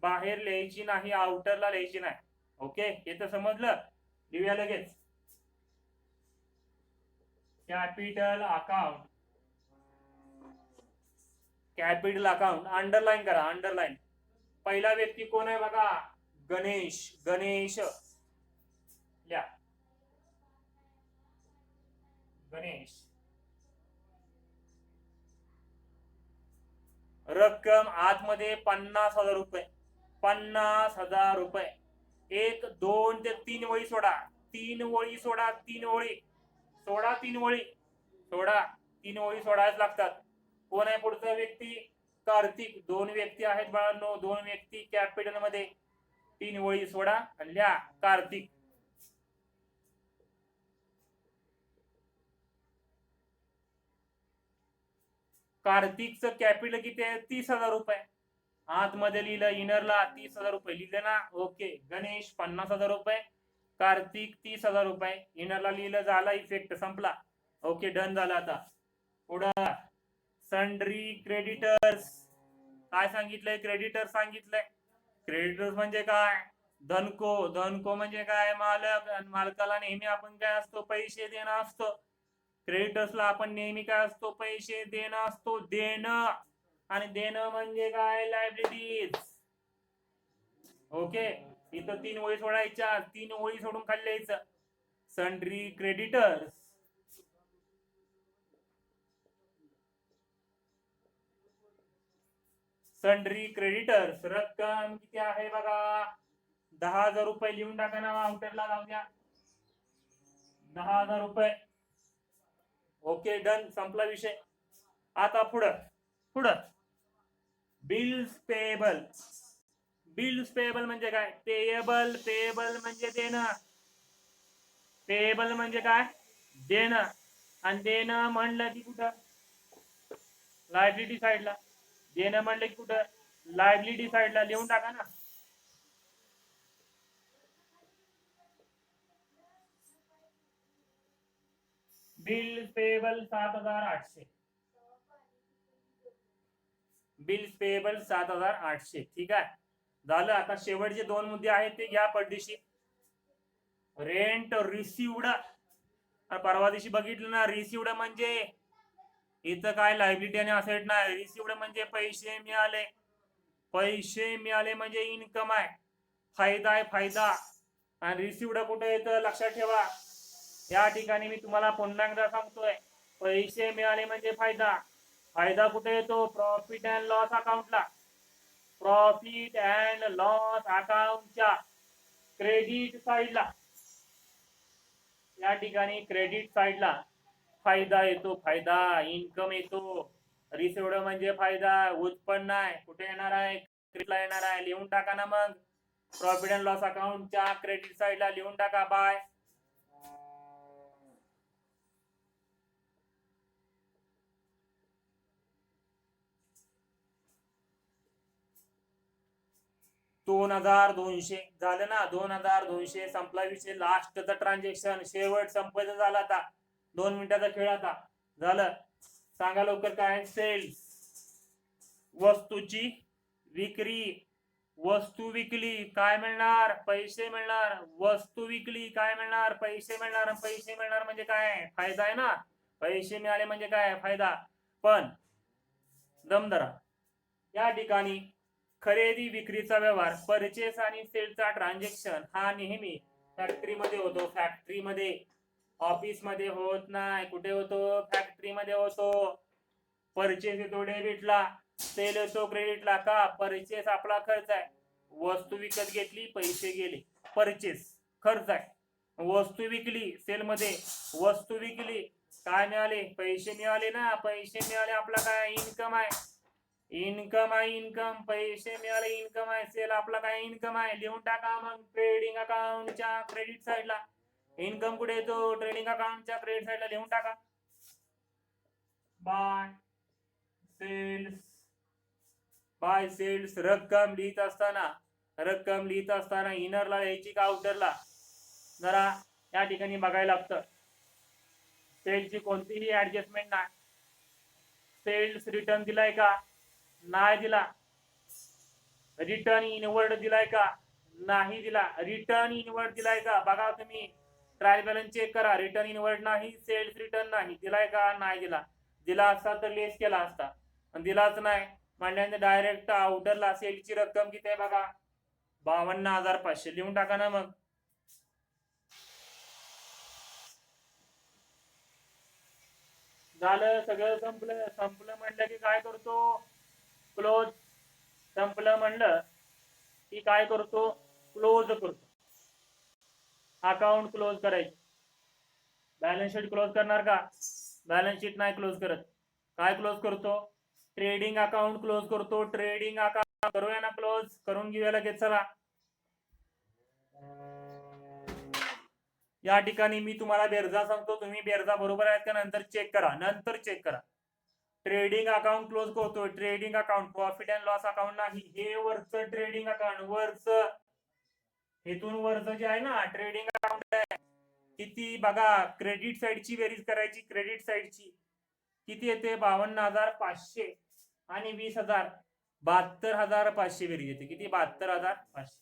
बाहेर लिहायची नाही, आउटरला लिहायची नाही. ओके, हे तर समजलं. लिहूया लगेच. Capital account. Capital account underline करा. अंडरलाईन. पहिला व्यक्ती कोण आहे बघा? गणेश. गणेश लिहा. गणेश. रक्कम आतमध्ये 50,000 रुपये. 50,000 रुपये. 1, 2 ते 3 वळी सोडा. 3 वळी सोडा. 3 वळी सोडा. 3 वळी सोडा. 3 वळी सोडायच लागतात. कोण आहे पुढचा व्यक्ती? कार्तिक. 2 व्यक्ती आहेत बाळांनो. 2 व्यक्ती कॅपिटल मध्ये. 3 वळी सोडा आणि लिहा कार्तिक. कार्तिकचं कॅपिटल किती आहे? 30,000 रुपये. आतमध्ये लिहिलं इनरला 30,000 रुपये लिहिलं ना. ओके. गणेश 50,000 रुपये. कार्तिक 30,000 रुपये. इनरला लिहिलं. झाला. इफेक्ट संपला. ओके, डन झालं. आता पुढं सन्ड्री क्रेडिटर्स. काय सांगितलंय? क्रेडिटर्स सांगितलंय. क्रेडिटर्स म्हणजे काय? धनको. धनको म्हणजे काय? मालक. मालकाला नेहमी आपण काय असतो? पैसे देणं असतो. क्रेडिटर्सला आपण नेहमी काय असतो? पैसे देणं असतो. देणं. आणि देणं म्हणजे काय? लायबिलिटीज. ओके, इथं 3 ओळी सोडायच्या. 3 ओळी सोडून खाली यायचं. Sundry creditors. Sundry creditors. रक्कम किती आहे बघा? 10,000 रुपये. लिहून टाका ना. आउटरला लावून द्या. 10,000 रुपये. Okay, done. संपला विषय. आता पुढं पुढं बिल्स पेएबल. बिल्स पेएबल म्हणजे काय? पेएबल. पेएबल म्हणजे देणं. पेएबल म्हणजे काय? देणं. आणि देणं म्हणलं की कुठं? लायबिलिटी साइडला. देणं म्हणलं की कुठं? लायबिलिटी साइडला. लिहून टाका ना. Bills payable 7,800. Bills payable 7,800. ठीक आहे, झालं. आता शेवटचे 2 मुद्दे आहेत ते घ्या पडदिशी. Rent received. परवा दिवशी बघितलं ना. रिसिव्ड म्हणजे इथं काय लायबिलिटी आणि असेट नाही. रिसिव्ड म्हणजे पैसे मिळाले. पैसे मिळाले म्हणजे इन्कम आहे, फायदा आहे, फायदा. आणि रिसिव्ड कुठे येतं? लक्षात ठेवा. या ठिकाणी मी तुम्हाला पुन्हा एकदा सांगतोय, पैसे मिळाले म्हणजे फायदा. फायदा कुठे येतो? प्रॉफिट अँड लॉस अकाउंटला. प्रॉफिट अँड लॉस अकाउंटच्या क्रेडिट साइडला. या ठिकाणी क्रेडिट साइडला फायदा येतो. फायदा, इन्कम येतो. रिसिव्हड म्हणजे फायदा, उत्पन्न आहे, कुठे येणार आहे, क्रेडिटला येणार आहे, लिहून टाका ना मग. प्रॉफिट अँड लॉस अकाउंटच्या क्रेडिट साइडला लिहून टाका बाय. $2,200 झालं ना. 2,200 संपला विषय. लास्टचा ट्रान्झॅक्शन, शेवट संपायचं झाला आता. 2 मिनिटाचा खेळ आता झालं. सांगा लवकर काय. सेल्स, वस्तूची विक्री. वस्तू विकली काय मिळणार, पैसे मिळणार. वस्तू विकली काय मिळणार, पैसे मिळणार. पैसे मिळणार म्हणजे काय, फायदा आहे ना. पैसे मिळाले म्हणजे काय, फायदा. पण दमदरा या ठिकाणी खरेदी विक्रीचा व्यवहार, परचेस आणि सेलचा ट्रान्झॅक्शन हा नेहमी फॅक्टरीमध्ये होतो. फॅक्टरीमध्ये, ऑफिस मध्ये होत नाही. कुठे होतो, फॅक्टरीमध्ये होतो. परचेस येतो डेबिटला, सेल येतो क्रेडिटला. का, परचेस आपला खर्च आहे. वस्तू विकत घेतली, पैसे गेले, परचेस खर्च आहे. वस्तू विकली, सेल मध्ये वस्तू विकली, काय मिळाले, पैसे मिळाले ना. पैसे मिळाले, आपला काय, इन्कम आहे. इन्कम आहे, इन्कम. पैसे मिळाले, इन्कम आहे. सेल आपला काय, इन्कम आहे. लिहून टाका मग ट्रेडिंग अकाउंटच्या क्रेडिट साइडला. इन्कम कुठे येतो, ट्रेडिंग अकाउंटच्या क्रेडिट साइडला लिहून टाका. Bye cells, bye cells. रक्कम लिहित असताना इनरला लिहायची का आउटरला, जरा या ठिकाणी बघायला लागतं. सेल्सची कोणतीही ऍडजस्टमेंट नाही. सेल्स रिटर्न दिलाय का, नाही दिला. रिटर्न इनवर्ड दिलाय का, नाही दिला. रिटर्न इनवर्ड दिलाय का, बघा तुम्ही ट्रायल बॅलन्स चेक करा. रिटर्न इनवर्ड नाही, सेल्स रिटर्न नाही. दिलाय का, नाही दिला. दिला असता तर लेस केला असता, पण दिलाच नाही म्हणजे डायरेक्ट आउटरला. सेलची रक्कम किती आहे बघा, 52,500. लिहून टाका ना मग. झालं, सगळं संपलं. संपलं म्हणलं की काय करतो, क्लोज. संपलं म्हणलं की काय करतो, क्लोज करतो. अकाउंट क्लोज करायचे. बॅलन्स शीट क्लोज करणार का, बॅलन्स शीट नाही क्लोज करत. काय क्लोज करतो, ट्रेडिंग अकाउंट क्लोज करतो. ट्रेडिंग अकाउंट करूया ना क्लोज, करून घेऊया लगेच. चला, या ठिकाणी मी तुम्हाला बेरजा सांगतो, तुम्ही बेरजा बरोबर आहेत का नंतर चेक करा, नंतर चेक करा. ट्रेडिंग अकाउंट क्लोज करतो. Trading account, profit and loss account नाही, हे वरचं ट्रेडिंग अकाउंट, वरचं, इथून वरचं जे आहे ना ट्रेडिंग अकाउंट आहे. किती बघा, क्रेडिट साइडची बेरीज करायची. क्रेडिट साइडची किती येते, 52,500 आणि 20,000, 72,500 बेरीज येते. किती, 72,500.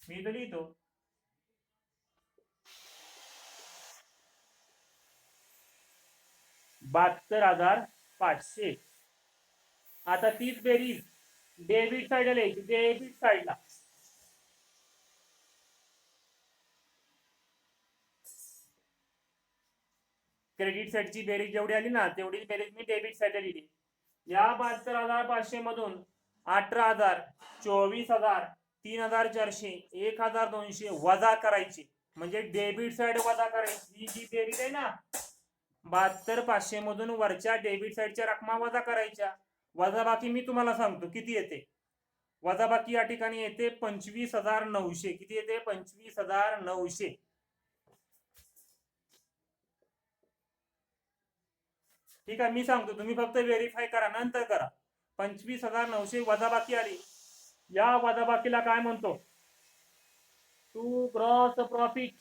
मी तर लिहितो 72,500. आता तीच बेरीज डेबिट साइडला लिहायची. डेबिट साइडला क्रेडिट साइडची बेरीज जेवढी आली ना, तेवढी बेरीज मी डेबिट साइडला लिहिली. या 72,500 मधून 18,000, 24,000, 3,400, 1,200 वजा करायची. म्हणजे डेबिट साइड वजा करायची. ही जी बेरीज आहे ना, 72,500 मधून वरच्या डेबिट साइडच्या रकमा वजा करायच्या. वजाबाकी मी तुम्हाला सांगतो किती येते. वजाबाकी या ठिकाणी येते 25,900. किती येते, 25,900. ठीक आहे, मी सांगतो, तुम्ही फक्त व्हेरीफाय करा, नंतर करा. 25,900 वजाबाकी आली. या वजाबाकीला काय म्हणतो, टू ग्रॉस प्रॉफिट.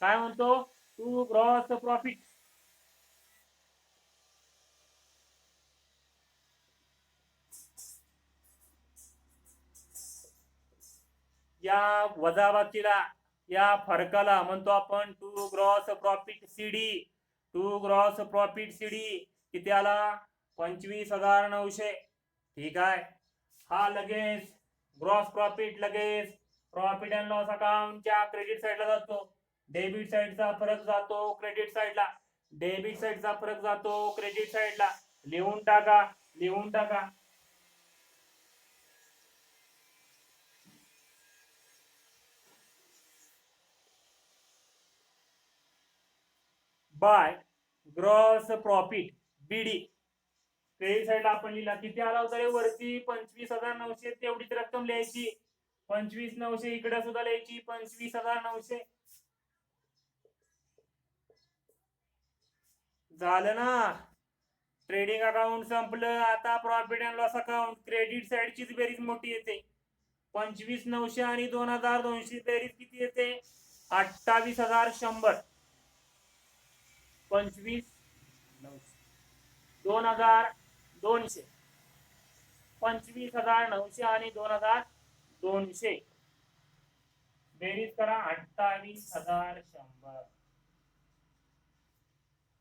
काय म्हणतो, टू ग्रॉस प्रॉफिट. या वजाबाकीला, या फरकाला म्हणतो आपण to gross profit CD. To gross profit CD किती आला, 25,900. ठीक आहे. हा लगेच ग्रॉस प्रॉफिट लगेच प्रॉफिट अँड लॉस अकाउंटच्या क्रेडिट साइडला जातो. डेबिट साइडचा फरक जातो क्रेडिट साइडला. डेबिट साइडचा फरक जातो क्रेडिट साइडला. लिहून टाका, लिहून टाका. By gross profit, BD. Credit साईडला आपण लिहिला किती आला होता रे वरती 25,900 तेवढीच रक्कम लिहायची 25,900 इकडे सुद्धा लिहायची 25,900 झालं ना ट्रेडिंग अकाउंट संपलं आता profit and loss account credit साईडचीच बेरीज मोठी येते 25,900 आणि 2,200 बेरीज किती येते 28,100 2,200 25,900 आणि 2,200 बेरीज करा 28,100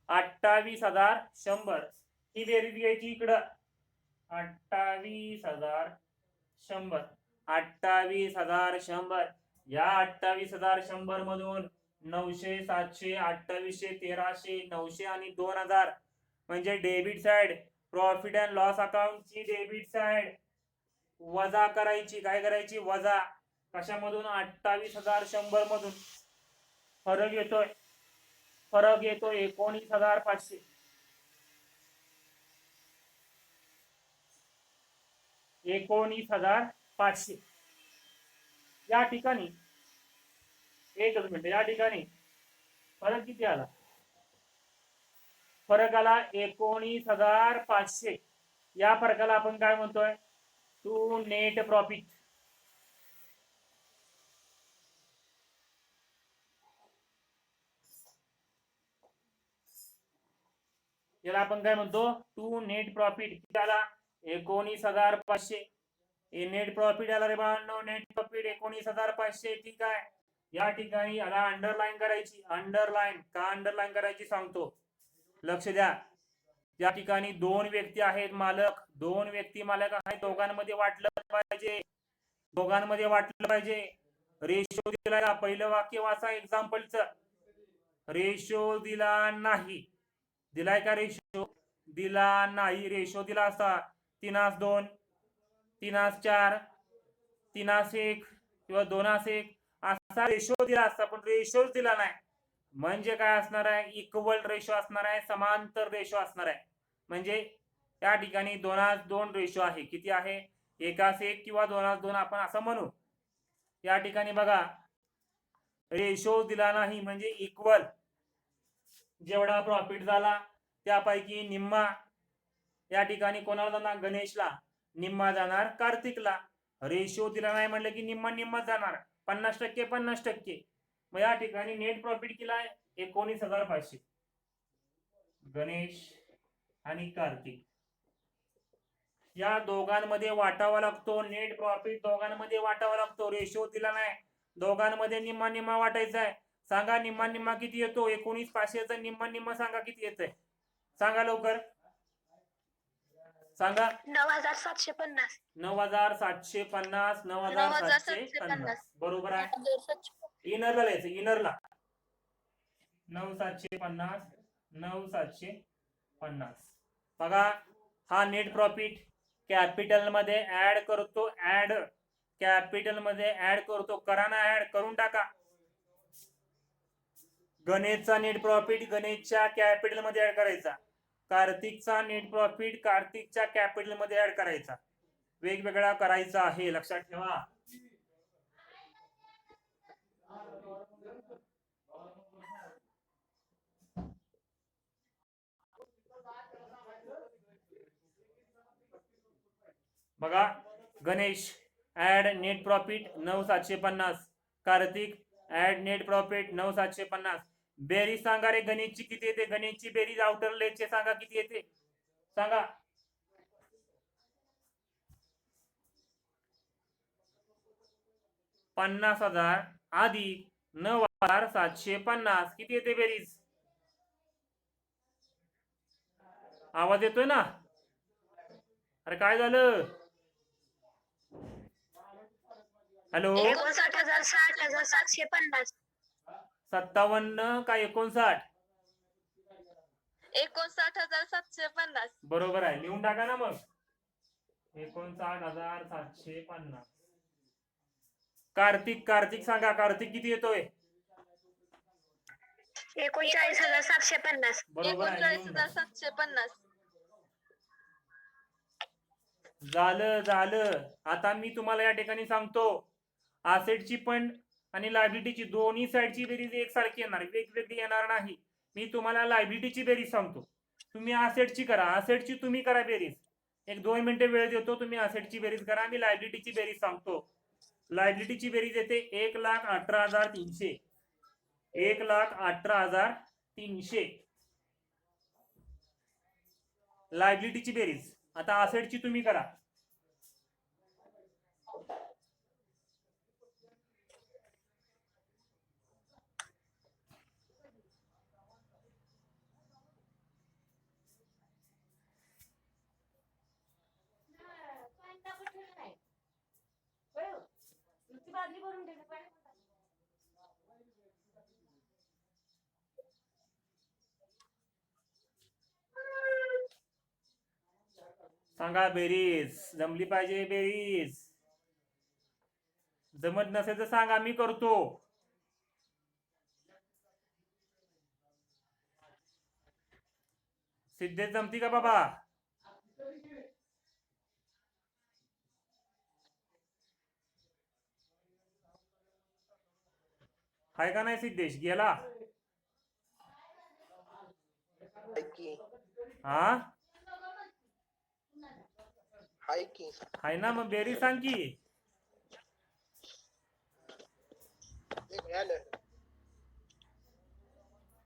28,100 ही बेरीज घ्यायची इकडं 28,100 28,100 या 28,100 मधून 900 700 2800 1300 900 आणि 2,000 म्हणजे debit side profit and loss अकाउंटची डेबिट साइड वजा करायची काय करायची वजा कशामधून 28,100 मधून फरक येतोय 19,500 19,500 या ठिकाणी एकच मिनिट या ठिकाणी फरक किती आला फरक आला 19,500 या फरकाला आपण काय म्हणतोय टू नेट प्रॉफिट याला आपण काय म्हणतो टू नेट प्रॉफिट किती आला 19,500 नेट प्रॉफिट आला रे बाळांनो नेट प्रॉफिट 19,500 ठीक आहे या ठिकाणी याला अंडरलाईन करायची अंडरलाईन का अंडरलाईन करायची सांगतो लक्ष द्या या ठिकाणी दोन व्यक्ती आहेत मालक दोन व्यक्ती मालक आहेत दोघांमध्ये वाटलं पाहिजे रेशो दिला का पहिलं वाक्य वाचा एक्झाम्पलचं रेशो दिला नाही दिलाय का रेशो दिला नाही रेशो दिला असता 3:2 3:4 3:1 किंवा 2:1 असा रेशो दिला असता पण रेशोच दिला नाही म्हणजे काय असणार आहे इक्वल रेशो असणार आहे समांतर रेशो असणार आहे म्हणजे त्या ठिकाणी 2:2 रेशो आहे किती आहे 1:1 किंवा 2:2 आपण असं म्हणू या ठिकाणी बघा रेशो दिला नाही म्हणजे इक्वल जेवढा प्रॉफिट झाला त्यापैकी निम्मा या ठिकाणी कोणाला जाणार गणेशला निम्मा जाणार कार्तिकला रेशो दिला नाही म्हटलं की निम्मा निम्मा जाणार 50% 50% मग या ठिकाणी नेट प्रॉफिट केला आहे 19,500 गणेश आणि कार्तिक या दोघांमध्ये वाटावा लागतो नेट प्रॉफिट दोघांमध्ये वाटावा लागतो रेशो दिला नाही दोघांमध्ये निम्मा निम्मा वाटायचा आहे सांगा निम्मा निम्मा किती येतो 19,500 निम्मा निम्मा सांगा किती येतंय सांगा लवकर सांगा 9,750 9,750 9,750 बरोबर आहे इनरला लिहायचं इनरला 9,750 9,750 बघा हा नेट प्रॉफिट कॅपिटल मध्ये ऍड करतो ऍड कॅपिटल मध्ये ऍड करतो करा ना ऍड करून टाका गणेशचा नेट प्रॉफिट गणेशच्या कॅपिटल मध्ये ऍड करायचा कार्तिकचा नेट प्रॉफिट कार्तिकच्या कॅपिटल मध्ये ऍड करायचा वेगवेगळा करायचा आहे लक्षात ठेवा बघा Ganesh add net profit 9,750 Kartik add net profit 9,750 बेरीज सांगा रे गणेशची किती येते गणेशची बेरीज आउटर लेगचे सांगा किती येते सांगा $50,000 अधिक 9,750 किती येते बेरीज आवाज येतोय ना अरे काय झालं हॅलो 59,60,750 57 का 59 59,750 बरोबर आहे लिहून टाका ना मग 59,750 कार्तिक सांगा कार्तिक किती येतोय 39,750 बरोबर आहे लिहून टाका. 39,750 झालं. आता मी तुम्हाला या ठिकाणी सांगतो, असेटची पण आणि लायबिलिटीची दोन्ही साईडची बेरीज एकसारखी येणार, वेगवेगळी येणार नाही. मी तुम्हाला लायबिलिटीची बेरीज सांगतो, तुम्ही असेटची करा. असेटची तुम्ही करा बेरीज. एक 2 मिनिटं वेळ देतो, तुम्ही असेटची बेरीज करा. मी लायबिलिटीची बेरीज सांगतो. लायबिलिटीची बेरीज येते 1,18,300. 1,18,300 लायबिलिटीची बेरीज. आता असेटची तुम्ही करा. सांगा बेरीज. जमली पाहिजे बेरीज. जमत नसेल तर सांगा, मी करतो. सिद्धेश जमती का बाबा? हाय का नाही सिद्धेश? गेला? हा हाय ना, मग बेरीज सांग की.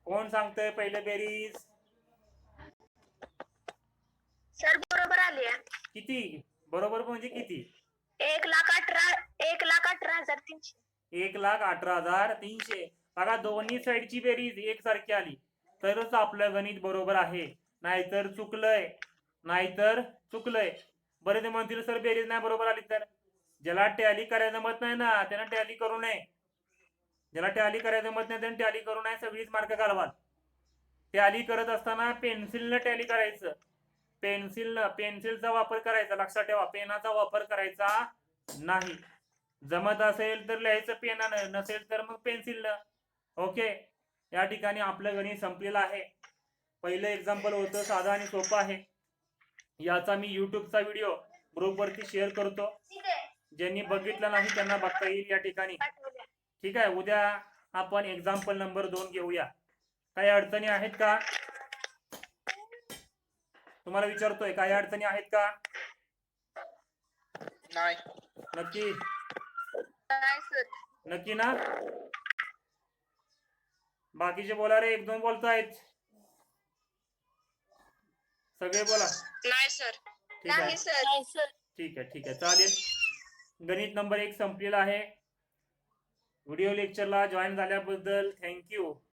कोण सांगतंय पहिले बेरीज? सर बरोबर आली आहे. किती बरोबर म्हणजे किती? 1,18,300. 1,18,300. बघा, दोन्ही साईडची बेरीज एकसारखी आली तरच आपलं गणित बरोबर आहे, नाहीतर चुकलंय. बरे ते म्हणतील सर बेरीज नाही बरोबर आली तर. ज्याला टॅली करायला जमत नाही ना त्यानं टॅली करू नये. ज्याला टॅली करायला जमत नाही त्यानं टॅली करू नये. सगळीच मार्क घालवा. टॅली करत असताना पेन्सिलनं टॅली करायचं. पेन्सिलचा वापर करायचा, लक्षात ठेवा. पेनाचा वापर करायचा नाही. जमत असेल तर लिहायचं पेनानं, नसेल तर मग पेन्सिलनं. ओके, या ठिकाणी आपलं गणित संपलेलं आहे. पहिलं एक्झाम्पल होतं, साधं आणि सोपं आहे. याचा मी युट्यूबचा व्हिडिओ ग्रुपवरती शेअर करतो. ज्यांनी बघितलं नाही त्यांना बघता येईल या ठिकाणी. ठीक आहे, उद्या आपण एक्झाम्पल नंबर 2 घेऊया. काही अडचणी आहेत का? तुम्हाला विचारतोय, काही अडचणी आहेत का? नाही. नक्की? नाही सर. नक्की ना? बाकीचे बोला रे, 1-2 बोलतायत. सगळे बोला. नाही सर. ठीक आहे, नाही सर. ठीक आहे, चालेल. गणित नंबर 1 संपलेला आहे. व्हिडिओ लेक्चरला जॉईन झाल्याबद्दल थँक्यू.